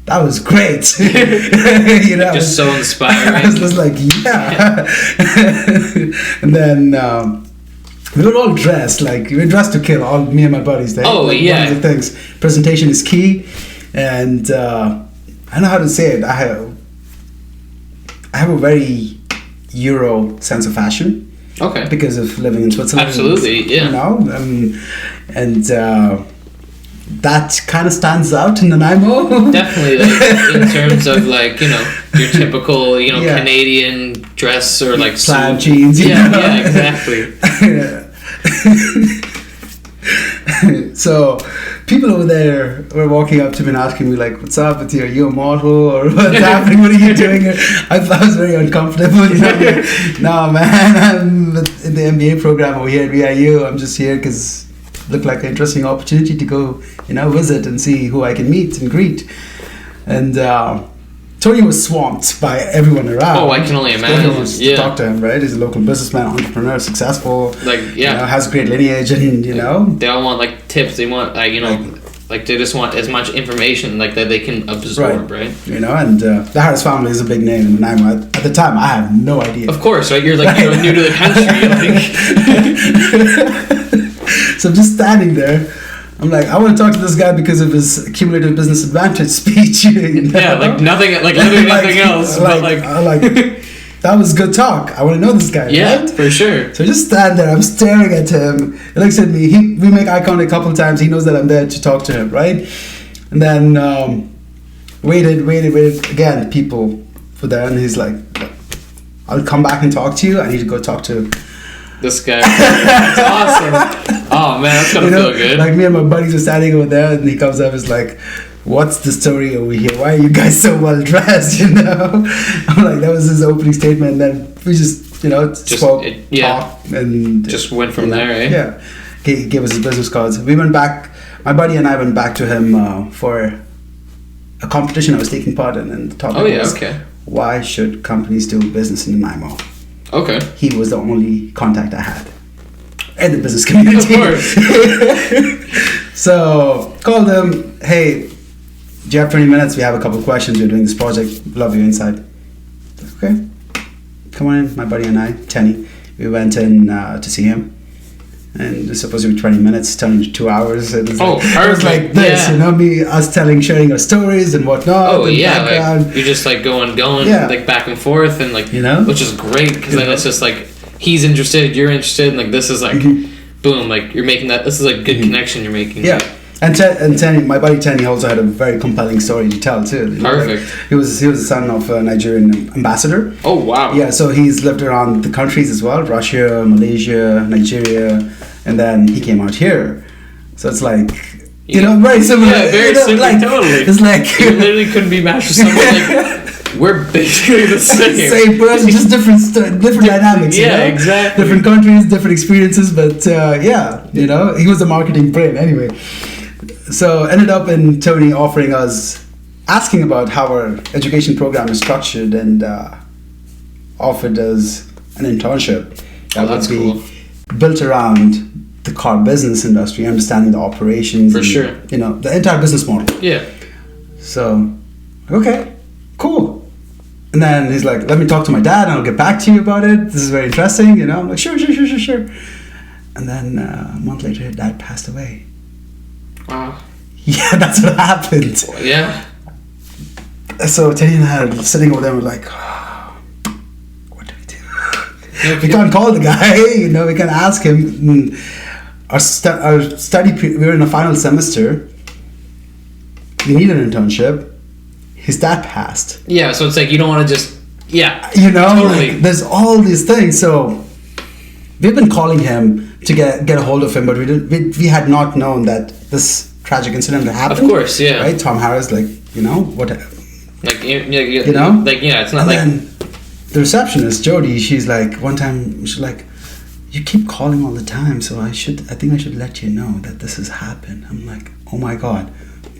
that was great. You know, just so inspiring. I was just like, yeah. And then we were all dressed, like we were dressed to kill, all me and my buddies. Oh, like, yeah. One of the things, presentation is key, and I don't know how to say it. I have a very Euro sense of fashion. Okay. Because of living in Switzerland. Absolutely, yeah. You know, and that kind of stands out in Nanaimo. Definitely, like, in terms of like, you know, your typical, you know, Canadian dress or like plaid jeans. Yeah, exactly. So people over there were walking up to me and asking me like, "What's up with you? Are you a model or what's happening? What are you doing here?" I was very uncomfortable. You know, like, no man, I'm in the MBA program over here at VIU. I'm just here because it looked like an interesting opportunity to go, you know, visit and see who I can meet and greet. And Tony was swamped by everyone around. Oh, I can only imagine. Everyone wants to talk to him, right? He's a local businessman, entrepreneur, successful. Like, you know, has great lineage, and you know, they all want like tips. They want like, you know, like they just want as much information like that they can absorb, right? You know, and the Harris family is a big name in Nanaimo. At the time, I had no idea. Of course, right? You're like, you know, new to the country. So I'm just standing there. I'm like, I want to talk to this guy because of his cumulative business advantage speech. You know? Yeah, like nothing, like literally nothing else. But like, that was good talk. I want to know this guy. Yeah, right? for sure. So I just stand there. I'm staring at him. He looks at me. We make eye contact a couple of times. He knows that I'm there to talk to him, right? And then waited. Again, people were there, and he's like, I'll come back and talk to you. I need to go talk to this guy. That's awesome. Oh man, that's gonna feel good. Like me and my buddies were standing over there, and he comes up, is like, "What's the story over here? Why are you guys so well dressed?" You know, I'm like, that was his opening statement, and then we just, you know, spoke, talked, and just went from there, eh? Yeah, he gave us his business cards. We went back. My buddy and I went back to him for a competition I was taking part in, and the topic was, why should companies do business in Nanaimo? Okay. He was the only contact I had in the business community. Of course. So called him. Hey, do you have 20 minutes? We have a couple of questions. We're doing this project. Love your insight. Okay. Come on in. My buddy and I, Tenny, we went in to see him. And it was supposed to be 20 minutes, turned into 2 hours. It was like this, you know, us sharing our stories and whatnot. Oh, and yeah. background. Like, you're just like going, like back and forth, and like, you know, which is great because then it's just like he's interested, you're interested, and like this is like, boom, like you're making that. This is like good connection you're making. Yeah. Like, and Tenny, my buddy Tenny, also had a very compelling story to tell too. You know, perfect. Like, he was the son of a Nigerian ambassador. Oh wow. Yeah, so he's lived around the countries as well: Russia, Malaysia, Nigeria, and then he came out here. So it's like, you know, very similar. Yeah, very similar. Like, totally. It's like you literally couldn't be matched with someone like. We're basically the same. Same person, just different dynamics. Yeah, you know? exactly. Different countries, different experiences, but yeah, you know, he was a marketing brain anyway. So ended up in Tony offering us, asking about how our education program is structured, and offered us an internship that would be built around the car business industry, understanding the operations. For sure. You know, the entire business model. Yeah. So Okay, cool. And then he's like, let me talk to my dad and I'll get back to you about it. This is very interesting, you know. I'm like, sure. And then a month later, his dad passed away. Wow. Yeah, that's what happened. Yeah. So Teddy and I are sitting over there and we're like, oh, what do we do? We can't call the guy, you know, we can ask him. Our study, we were in a final semester. We need an internship. His dad passed. Yeah, so it's like you don't want to just, yeah. You know, totally. like, there's all these things. So we've been calling him to get a hold of him, but we had not known that this tragic incident had happened. Of course, yeah. Right? Tom Harris, like, you know, what... Like, you know? Like, yeah, it's not and like... then the receptionist, Jody, she's like, one time, she's like, you keep calling all the time, so I think I should let you know that this has happened. I'm like, oh my God,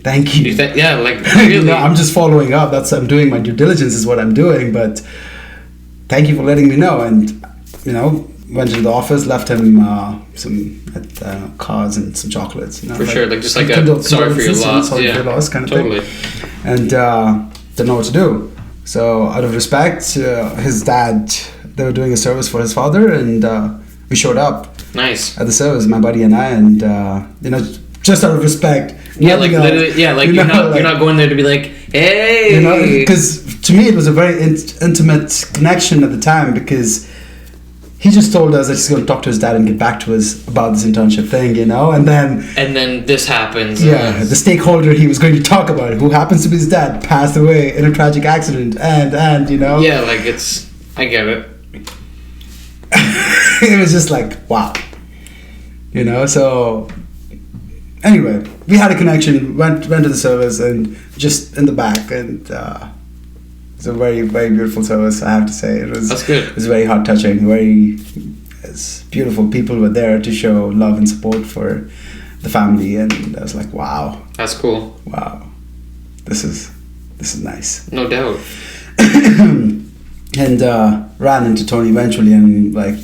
thank you. Yeah, like, really? No, I'm just following up. I'm doing my due diligence is what I'm doing, but thank you for letting me know. And, you know, went to the office, left him some cards and some chocolates. You know, for sure, like just like a sorry for your loss. Sorry for your loss kind of totally. thing. And didn't know what to do. So out of respect, his dad, they were doing a service for his father, and we showed up. Nice. At the service, my buddy and I, and you know, just out of respect. Yeah, like literally, yeah, like you're not going there to be like, hey. You know, because to me it was a very intimate connection at the time, because he just told us that he's going to talk to his dad and get back to us about this internship thing, you know, and then this happens. Yeah, the stakeholder he was going to talk about, who happens to be his dad, passed away in a tragic accident, and you know. Yeah, like I get it. It was just like, wow, you know. So anyway, we had a connection. Went to the service and just in the back, and it's a very, very beautiful service, I have to say. That's good. It was very heart touching. It's beautiful. People were there to show love and support for the family, and I was like, wow. That's cool. Wow, this is nice. No doubt. And ran into Tony eventually, and like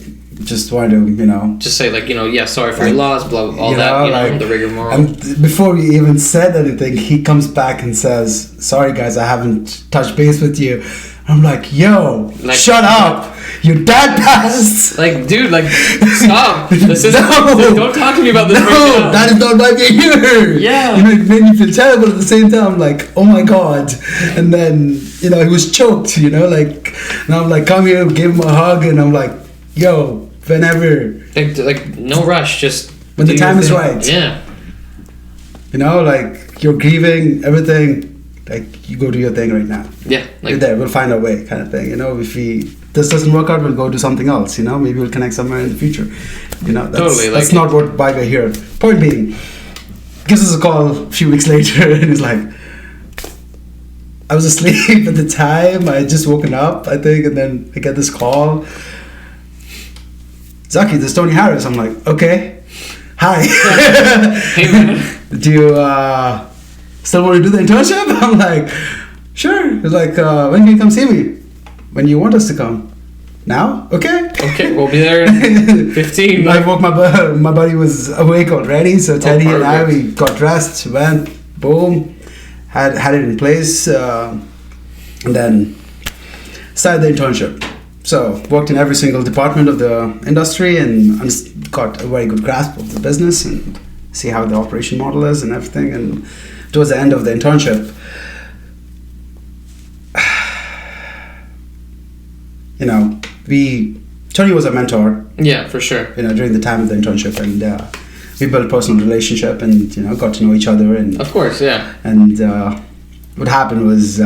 just wanted to, you know, just say like, you know, yeah, sorry for your loss, blah, all you that, know, you know, like, the rigmarole. And before we even said anything, he comes back and says, "Sorry guys, I haven't touched base with you." I'm like, "Yo, like, shut up! Your dad passed." Like, dude, like, stop. This is don't talk to me about this. No, right now. that is not why we're here. Yeah, you know, it made me feel terrible at the same time. like, oh my God. And then, you know, he was choked. You know, like, and I'm like, come here, give him a hug, and I'm like, yo, whenever. Like no rush, just when the time is right. Yeah. You know, like, you're grieving, everything. Like, you go do your thing right now. Yeah. Like, you're there, we'll find our way, kind of thing. You know, if this doesn't work out, we'll go do something else. You know, maybe we'll connect somewhere in the future. You know, that's not why we're here. Point being, gives us a call a few weeks later, and he's like, I was asleep at the time. I had just woken up, I think, and then I get this call. Zaki, this is Tony Harris. I'm like, okay, hi. Hey man, do you still want to do the internship? I'm like, sure. He's like, when can you come see me? When you want us to come? Now? Okay. Okay, we'll be there in 15. I woke my buddy was awake already, so Teddy and I, we got dressed, went, boom, had it in place, and then started the internship. So worked in every single department of the industry and got a very good grasp of the business and see how the operation model is and everything. And towards the end of the internship, you know, Tony was a mentor. Yeah, for sure. You know, during the time of the internship, and we built a personal relationship, and you know, got to know each other. And of course, yeah. And what happened was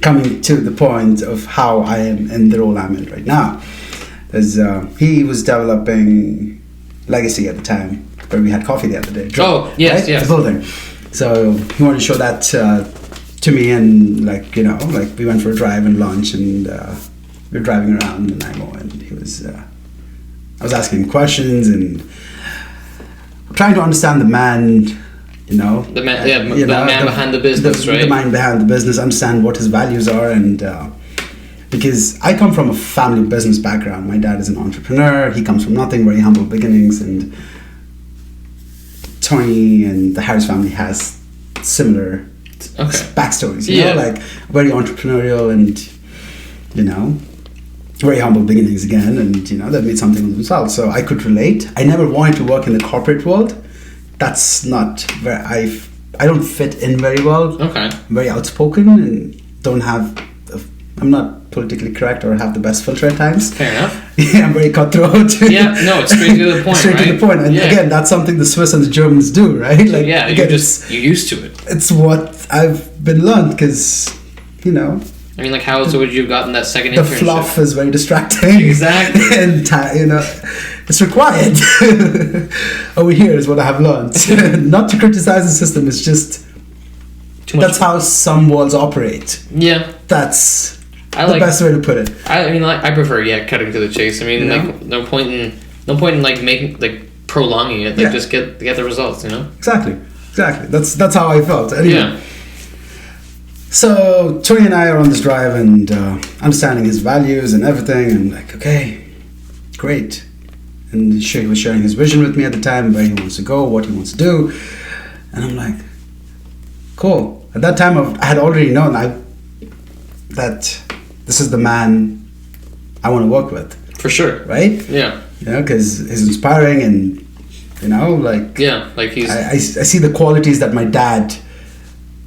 coming to the point of how I am in the role I'm in right now. As he was developing Legacy at the time, where we had coffee the other day. Oh, yes, right? yes. The building. So he wanted to show that to me, and like, you know, like we went for a drive and lunch, and we were driving around Nanaimo, and he was I was asking him questions and trying to understand the man, you know, the man, the man behind the business, right? The man behind the business, understand what his values are, and because I come from a family business background. My dad is an entrepreneur. He comes from nothing, very humble beginnings, and Tony and the Harris family has similar backstories, you know, like very entrepreneurial and, you know, very humble beginnings again, and, you know, they've made something of themselves. So I could relate. I never wanted to work in the corporate world. That's not where I don't fit in very well. Okay. I'm very outspoken and I'm not politically correct or have the best filter at times. Fair enough. Yeah, I'm very cutthroat. Yeah, no, it's straight to the point. Straight to the point. And again, that's something the Swiss and the Germans do, right? Like, yeah, again, you're used to it. It's what I've been learned because, you know. I mean, like, how else would you have gotten that second internship? The fluff is very distracting. Exactly. And, you know, it's required. Over here is what I have learned. Not to criticize the system, it's just that's how some worlds operate. Yeah. That's the best way to put it. I mean, like, I prefer cutting to the chase. I mean, like, no point in like making prolonging it. Like, just get the results. You know. Exactly. That's how I felt. Anyway. Yeah. So Tony and I are on this drive and understanding his values and everything, and like, okay, great. And he was sharing his vision with me at the time, where he wants to go, what he wants to do, and I'm like, cool. At that time, I had already known that this is the man I want to work with. For sure. Right? Yeah. You know, because he's inspiring, and, you know, like... Yeah, like he's... I see the qualities that my dad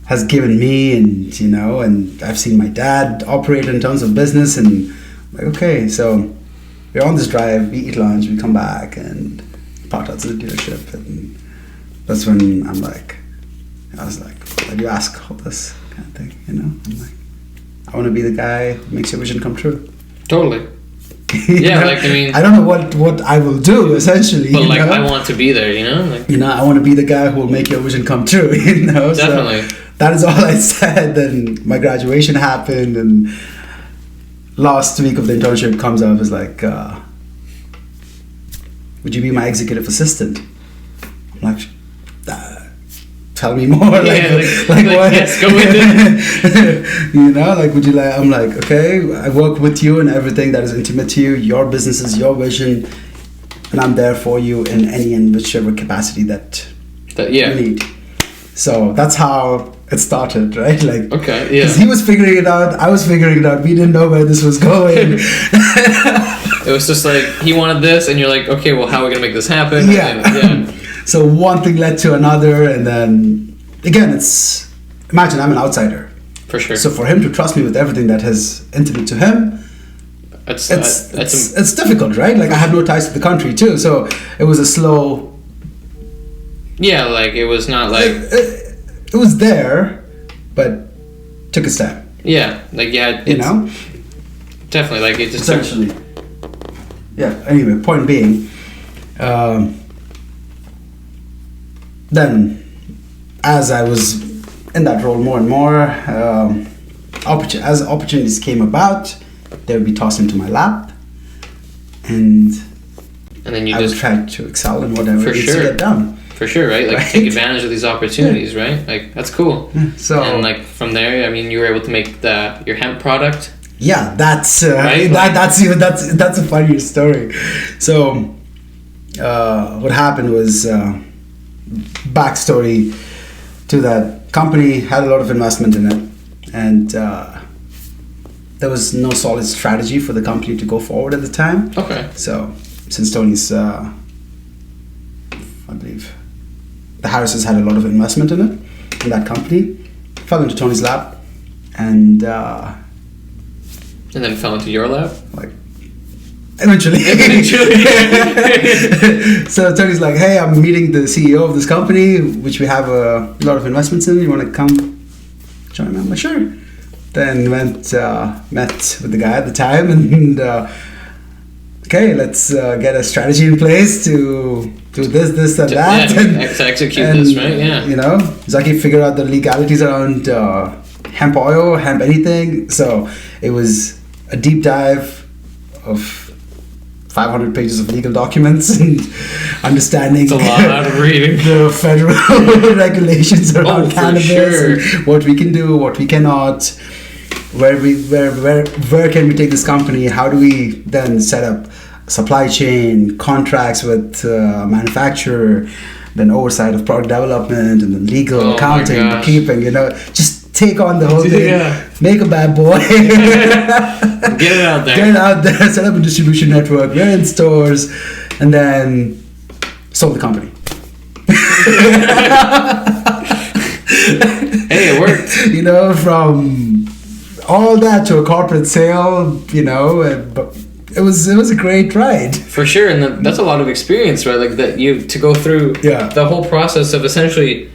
has given me, and, you know, and I've seen my dad operate in terms of business, and like, okay, so we're on this drive, we eat lunch, we come back, and part out to the dealership, and that's when I was like, why do you ask all this kind of thing, you know? I'm like, I want to be the guy who makes your vision come true. Totally. Yeah, like, I mean... I don't know what I will do, essentially. But, like, I want to be there, you know? Like, you know, I want to be the guy who will make your vision come true, you know? Definitely. So that is all I said. Then my graduation happened, and last week of the internship comes up, is like, would you be my executive assistant? I'm like, tell me more. Yeah, like what? Yes, go with it. You know, like, would you like? I'm like, okay, I work with you and everything that is intimate to you. Your business is your vision, and I'm there for you in any and whichever capacity that you need. So that's how it started, right? Like, okay, yeah. Because he was figuring it out, I was figuring it out. We didn't know where this was going. It was just like, he wanted this, and you're like, okay, well, how are we gonna make this happen? Yeah. So one thing led to another, and then again, imagine I'm an outsider. For sure. So for him to trust me with everything that is intimate to him, it's difficult, right? Like, I have no ties to the country too, so it was a slow. Yeah, like, it was not like it was there, but took its time. Yeah, like, you know, definitely, like, it just essentially. Yeah. Anyway, point being, then as I was in that role more and more, as opportunities came about, they would be tossed into my lap, and then I would try to excel in whatever needs to get done. For sure, right? Like, take advantage of these opportunities, right? Like, that's cool. So, and like, from there, I mean, you were able to make your hemp product. Yeah, that's right? that's a funny story. So, what happened was, backstory to that company had a lot of investment in it, and there was no solid strategy for the company to go forward at the time. Okay. So, since Tony's, I believe, the Harrises had a lot of investment in it, in that company, fell into Tony's lap, and then fell into your lap? Like, eventually. So Tony's like, hey, I'm meeting the CEO of this company, which we have a lot of investments in. You want to come join me? I'm like, sure. Then met with the guy at the time, and okay, let's get a strategy in place to do this, and that. Yeah, and to execute this, right? Yeah. You know, Zaki figured out the legalities around hemp oil, hemp anything. So it was a deep dive of 500 pages of legal documents and understanding it's a lot of reading the federal regulations around cannabis, sure. and what we can do, what we cannot, where can we take this company, how do we then set up supply chain contracts with manufacturer, then oversight of product development, and then legal, Oh my accounting, gosh. bookkeeping. Just take on the whole thing, Yeah. make a bad boy, Get it out there. get it out there, set up a distribution network, we're in stores, and then sold the company. Hey, it worked. From all that to a corporate sale, but it was a great ride. For sure, and that's a lot of experience, right? Like that you to go through the whole process of essentially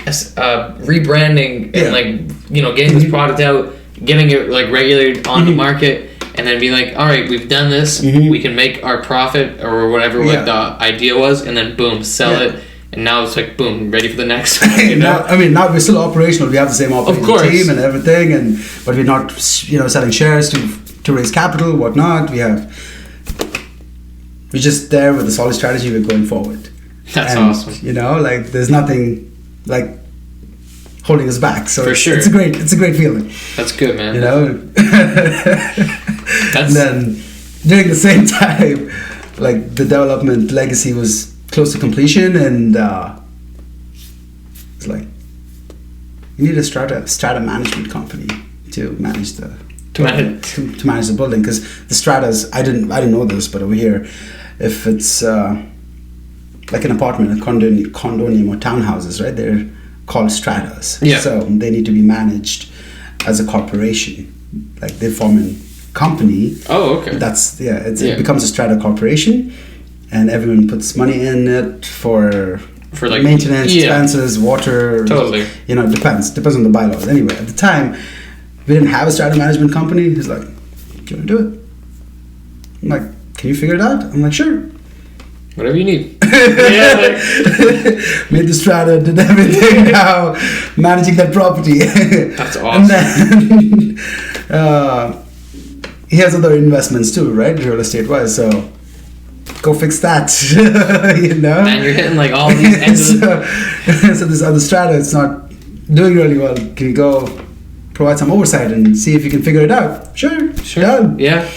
rebranding and getting this product out, getting it like regulated on the market, and then being like, all right, we've done this, we can make our profit or whatever what the idea was, and then boom, sell it. And now it's like boom, ready for the next one. Now we're still operational. We have the same operating team and everything, but we're not selling shares to raise capital, whatnot. We're just there with a solid strategy. We're going forward. That's awesome. There's nothing like holding us back. So for sure, it's a great feeling. That's good, man. And then during the same time, like the development legacy was close to completion, and it's like you need a strata management company to manage the building, because the stratas, I didn't know this, but over here, if it's like an apartment, a condominium or townhouses, right, they're called stratas. So they need to be managed as a corporation, like they form a company. Oh, okay. It becomes a strata corporation, and everyone puts money in it for like maintenance, expenses, water. Totally. Depends on the bylaws. Anyway, at the time, we didn't have a strata management company. He's like, "Do you want to do it?" I'm like, "Can you figure it out?" I'm like, "Sure." Whatever you need. Made the strata, did everything now, managing that property. That's awesome. And then he has other investments too, right? Real estate wise, so go fix that. And you're hitting like all these ends so this other strata, it's not doing really well. Can you go provide some oversight and see if you can figure it out? Sure. Done. Yeah.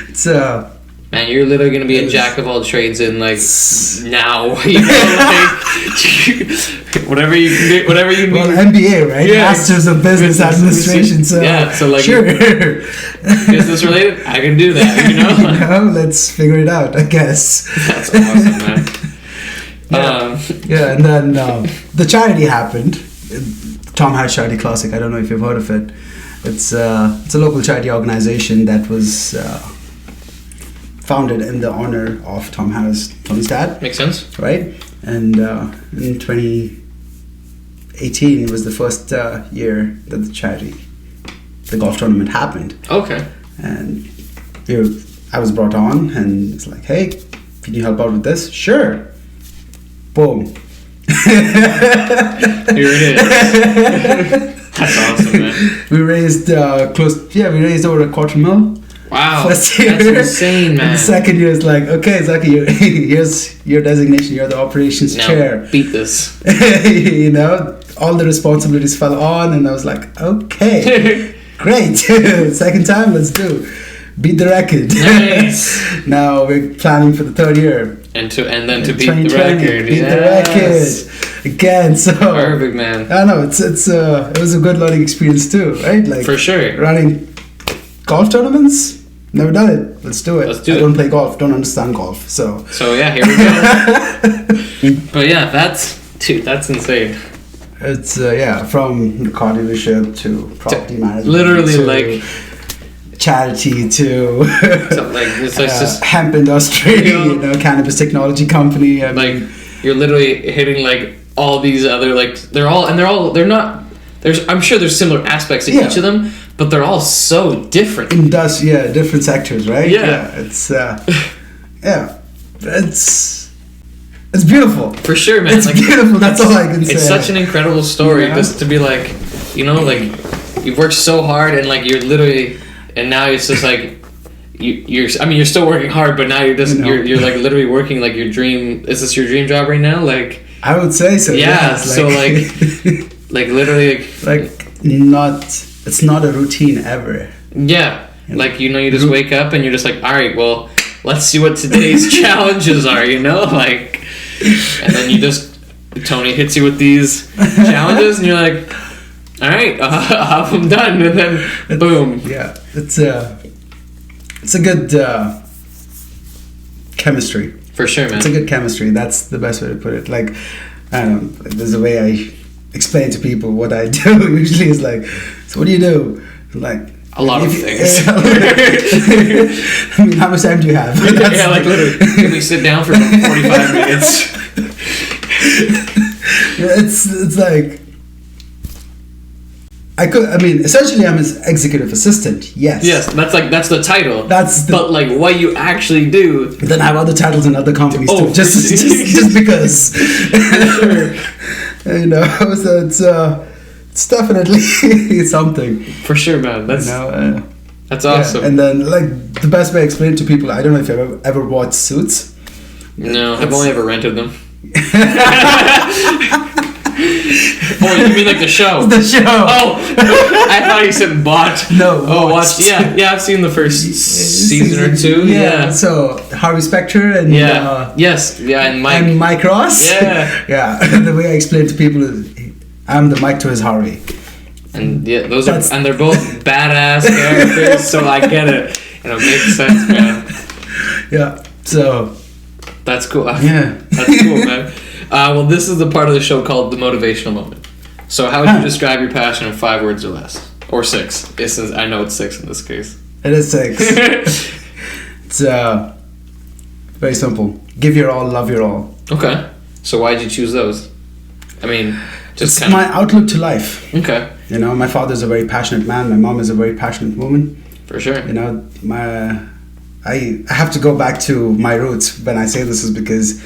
It's man, you're literally gonna be a jack of all trades in like now. Whatever you can do, whatever you need. Well, MBA, right? Yeah. Masters of Business Administration. So so like sure. business related, I can do that. Let's figure it out, I guess. That's awesome, man. And then the charity happened. Tom Harris Charity Classic. I don't know if you've heard of it. It's a local charity organization that was founded in the honor of Tony's dad. Makes sense. Right? And in 2018 was the first year that the golf tournament happened. Okay. And I was brought on, and it's like, hey, can you help out with this? Sure. Boom. Here it is. That's awesome, man. We raised over $250,000. Wow, First year. that's insane, man. And the second year is like, okay, Zaki, here's your designation. You're the operations chair. Beat this. All the responsibilities fell on, and I was like, okay, great. Second time, let's do. Beat the record. Nice. Now we're planning for the third year. And then to beat the record. Beat the record again. So perfect, man. I know it was a good learning experience too, right? Like for sure. Running golf tournaments. Never done it. Let's do it. I don't play golf. Don't understand golf. So yeah, here we go. But yeah, that's insane. It's from the car dealership to property management. Literally like charity to like it's just hemp industry, cannabis technology company. You're literally hitting like all these other they're not. I'm sure there's similar aspects in each of them, but they're all so different. Different sectors, right? It's beautiful. For sure, man. It's beautiful. That's all I can say. It's such an incredible story, just to be like, you've worked so hard, and like you're literally, and now it's just like you're still working hard, but now you're just you're like literally working like your dream. Is this your dream job right now? Like I would say so. Yeah. So like literally it's not a routine ever. Yeah. Like you just wake up and you're just like, all right, well, let's see what today's challenges are. Like And then Tony hits you with these challenges, and you're like, all right, I'm done. And then boom. Yeah, it's a good chemistry. For sure, man. It's a good chemistry. That's the best way to put it. Like, I don't know, there's a way I explain to people what I do. Usually it's like, so what do you do? Like, a lot of things. I mean, how much time do you have? Yeah, like literally. Can we sit down for 45 minutes? It's like, essentially I'm his executive assistant. Yes. Yes, that's the title. But like what you actually do. Then I have other titles in other companies too. Just because. Sure. You know, so it's definitely something. For sure, man. That's that's awesome. Yeah. And then, like, the best way I explain it to people, I don't know if you've ever watched Suits. No, I've only ever rented them. Oh, you mean like the show? The show. Oh, I thought you said bought. No. Oh, watched. Yeah, I've seen the first season or two. Yeah. So Harvey Specter and and Mike Ross. Yeah. Yeah. The way I explain to people is, I'm the Mike to his Harvey. And yeah, and they're both badass characters, so I get it, and it makes sense, man. Yeah. So. That's cool. Yeah. That's cool, man. Well, this is the part of the show called the motivational moment. So, how would you describe your passion in 5 words or less, or 6? I know it's 6 in this case. It is 6. It's very simple. Give your all, love your all. Okay. So, why did you choose those? I mean, just it's my outlook to life. Okay. You know, my father's a very passionate man. My mom is a very passionate woman. For sure. You know, I have to go back to my roots when I say this is because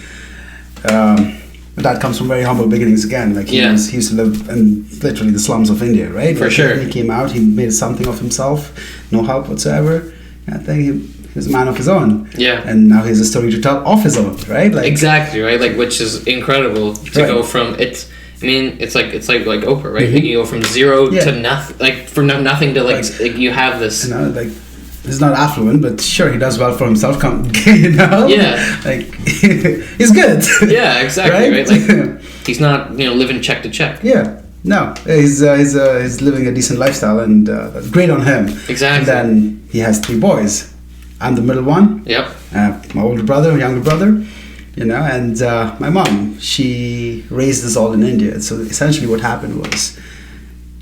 my dad comes from very humble beginnings again. Like he used to live in literally the slums of India, right? For sure. He came out, he made something of himself, no help whatsoever. I think he was a man of his own. Yeah. And now he has a story to tell of his own, right? Like, exactly, right? Like, which is incredible to go from it. I mean, it's like Oprah, right? Mm-hmm. Like you go from zero to nothing, like from nothing to like you have this. You know, like he's not affluent, but sure he does well for himself. You know, yeah, like he's good. Yeah, exactly. Right? Like he's not living check to check. Yeah, no, he's living a decent lifestyle, and that's great on him. Exactly. And then he has 3 boys. I'm the middle one. Yep. My older brother, younger brother. You know, and my mom, she raised us all in India. So essentially what happened was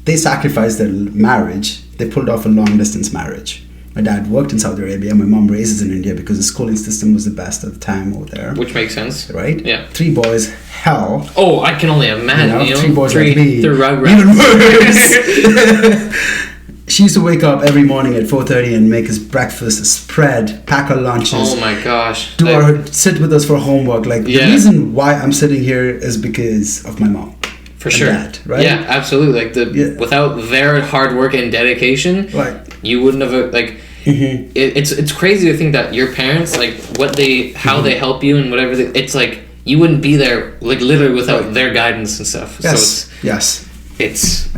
they sacrificed their marriage. They pulled off a long distance marriage. My dad worked in Saudi Arabia. My mom raised us in India because the schooling system was the best at the time over there. Which makes sense. Right? Yeah. 3 boys, hell. Oh, I can only imagine. 3 boys like me. The Rugrats. Even worse. She used to wake up every morning at 4:30 and make us breakfast, spread, pack our lunches. Oh my gosh! Sit with us for homework. Like the reason why I'm sitting here is because of my mom. For sure. Dad, right? Yeah, absolutely. Like without their hard work and dedication, you wouldn't have like. Mm-hmm. It's crazy to think that your parents, like how they help you and whatever. It's like you wouldn't be there like literally without their guidance and stuff. Yes. So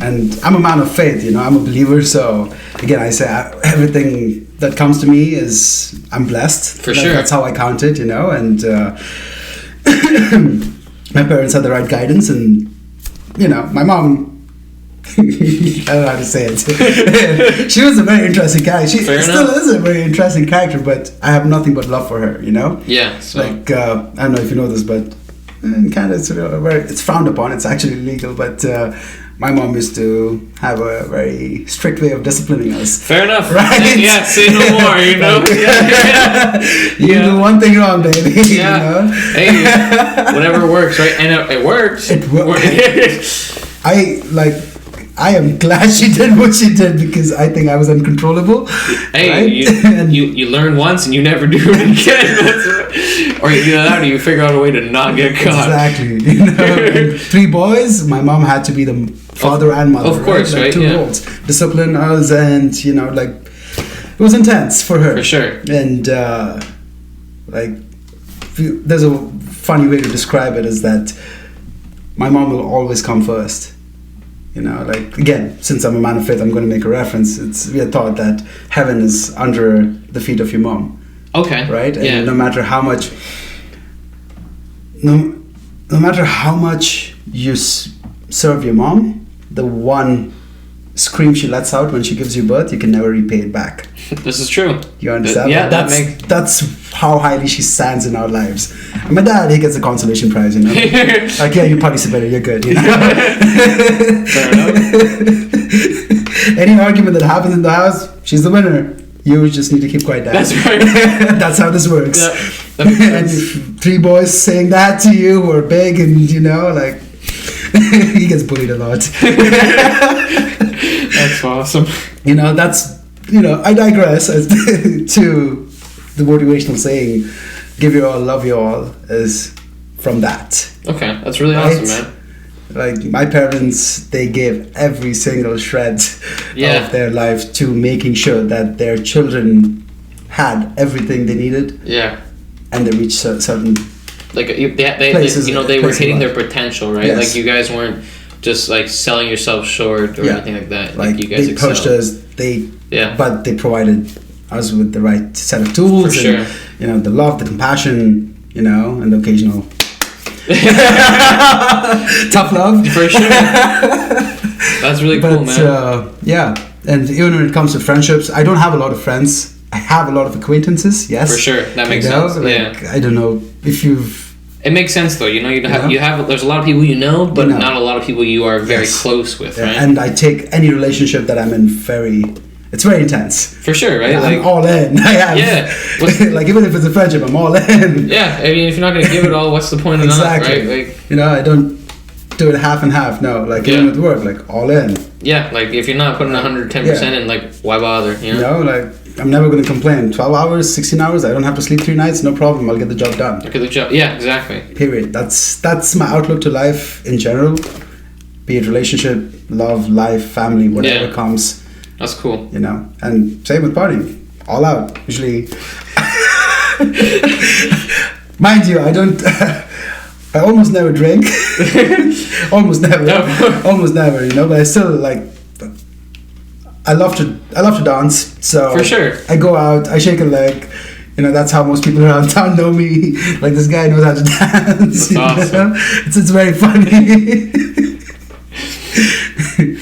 and I'm a man of faith, I'm a believer, so again I say everything that comes to me is I'm blessed. For sure. That's how I count it, and my parents had the right guidance, and my mom I don't know how to say it. She was a very interesting character. She still is a very interesting character, but I have nothing but love for her, Yeah. So. Like I don't know if you know this, but in Canada it's frowned upon. It's actually illegal, but my mom used to have a very strict way of disciplining us. Fair enough. Right? Yeah, say no more, You do one thing wrong, baby. Yeah. Hey, whatever works, right? And it works. It works. I am glad she did what she did because I think I was uncontrollable. Hey, right? you learn once and you never do it again. Or either that or you figure out a way to not get caught. Exactly. And 3 boys, my mom had to be the father and mother. Of course, right? 2 roles. Discipline us and, it was intense for her. For sure. And, there's a funny way to describe it is that my mom will always come first. Again, since I'm a man of faith, I'm going to make a reference. We are taught that heaven is under the feet of your mom. Okay. Right? And yeah. no matter how much... no matter how much you serve your mom, the one scream she lets out when she gives you birth, you can never repay it back. This is true. You understand? Yeah, that's how highly she stands in our lives. And my dad, he gets a consolation prize, you know. Like, yeah, you participated, you're good. You know? Fair enough. Any argument that happens in the house, she's the winner. You just need to keep quiet, Dad. That's right. That's how this works. Yeah, that makes sense. And if 3 boys saying that to you who are big and, you know, like, he gets bullied a lot. That's awesome. You know, that's, you know, I digress as to the motivational saying, give your all, love your all, is from that. Okay, that's really awesome, man. Like, my parents, they gave every single shred of their life to making sure that their children had everything they needed. Yeah. And they reached certain places. They were hitting their potential, right? Yes. Like, you guys weren't just, like, selling yourself short or anything like that. Like, you guys they pushed us, but they provided us with the right set of tools. For sure. And, you know, the love, the compassion, you know, and the occasional tough love. For sure. That's really cool, man. Yeah, and even when it comes to friendships, I don't have a lot of friends. I have a lot of acquaintances. Yes, for sure, that makes sense. Like, I don't know if you've. It makes sense though. You know, you have. There's a lot of people you know, but not a lot of people you are very close with, right? And I take any relationship that I'm in it's very intense. For sure, right? Yeah, I'm all in. I am. Yeah. Like, even if it's a friendship, I'm all in. Yeah, I mean, if you're not going to give it all, what's the point of exactly. not, right? Like, you know, I don't do it half and half. No, like even with work, like all in. Yeah, like if you're not putting 110% in, like, why bother? You know, like I'm never going to complain. 12 hours, 16 hours. I don't have to sleep 3 nights. No problem. I'll get the job done. Okay, the job. Yeah, exactly. Period. That's my outlook to life in general. Be it relationship, love, life, family, whatever comes. That's cool. You know, and same with partying. All out. Usually, mind you, I don't. I almost never drink. Almost never. Almost never. You know, but I still like. I love to dance. So for sure, I go out. I shake a leg. You know, that's how most people around town know me. Like, this guy knows how to dance. That's awesome. It's very funny.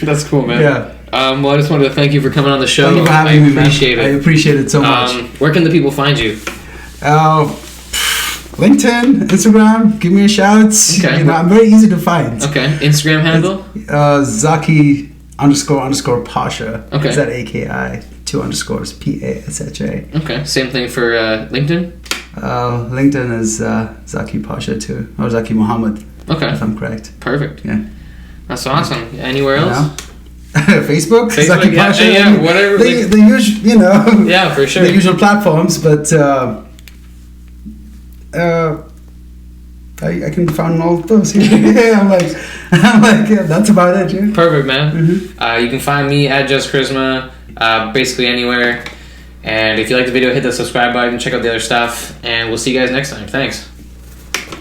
That's cool, man. Yeah. Well, I just wanted to thank you for coming on the show. Thank you for having me, man. I appreciate it. I appreciate it so much. Where can the people find you? LinkedIn, Instagram, give me a shout. Okay. You know, I'm very easy to find. Okay. Instagram handle? Zaki _ Pasha. Okay. ZAKI 2 underscores PASHA. Okay. Same thing for LinkedIn? LinkedIn is Zaki Pasha too, or Zaki Muhammad. Okay. If I'm correct. Perfect. Yeah. That's awesome. Anywhere else? Facebook, Zaki Pasha. Yeah, whatever. The usual, you know. Yeah, for sure. The usual platforms, but I can find all those. Yeah, I'm like, yeah, that's about it. Yeah. Perfect, man. Mm-hmm. You can find me at Just Koryzma, basically anywhere. And if you like the video, hit the subscribe button, check out the other stuff, and we'll see you guys next time. Thanks.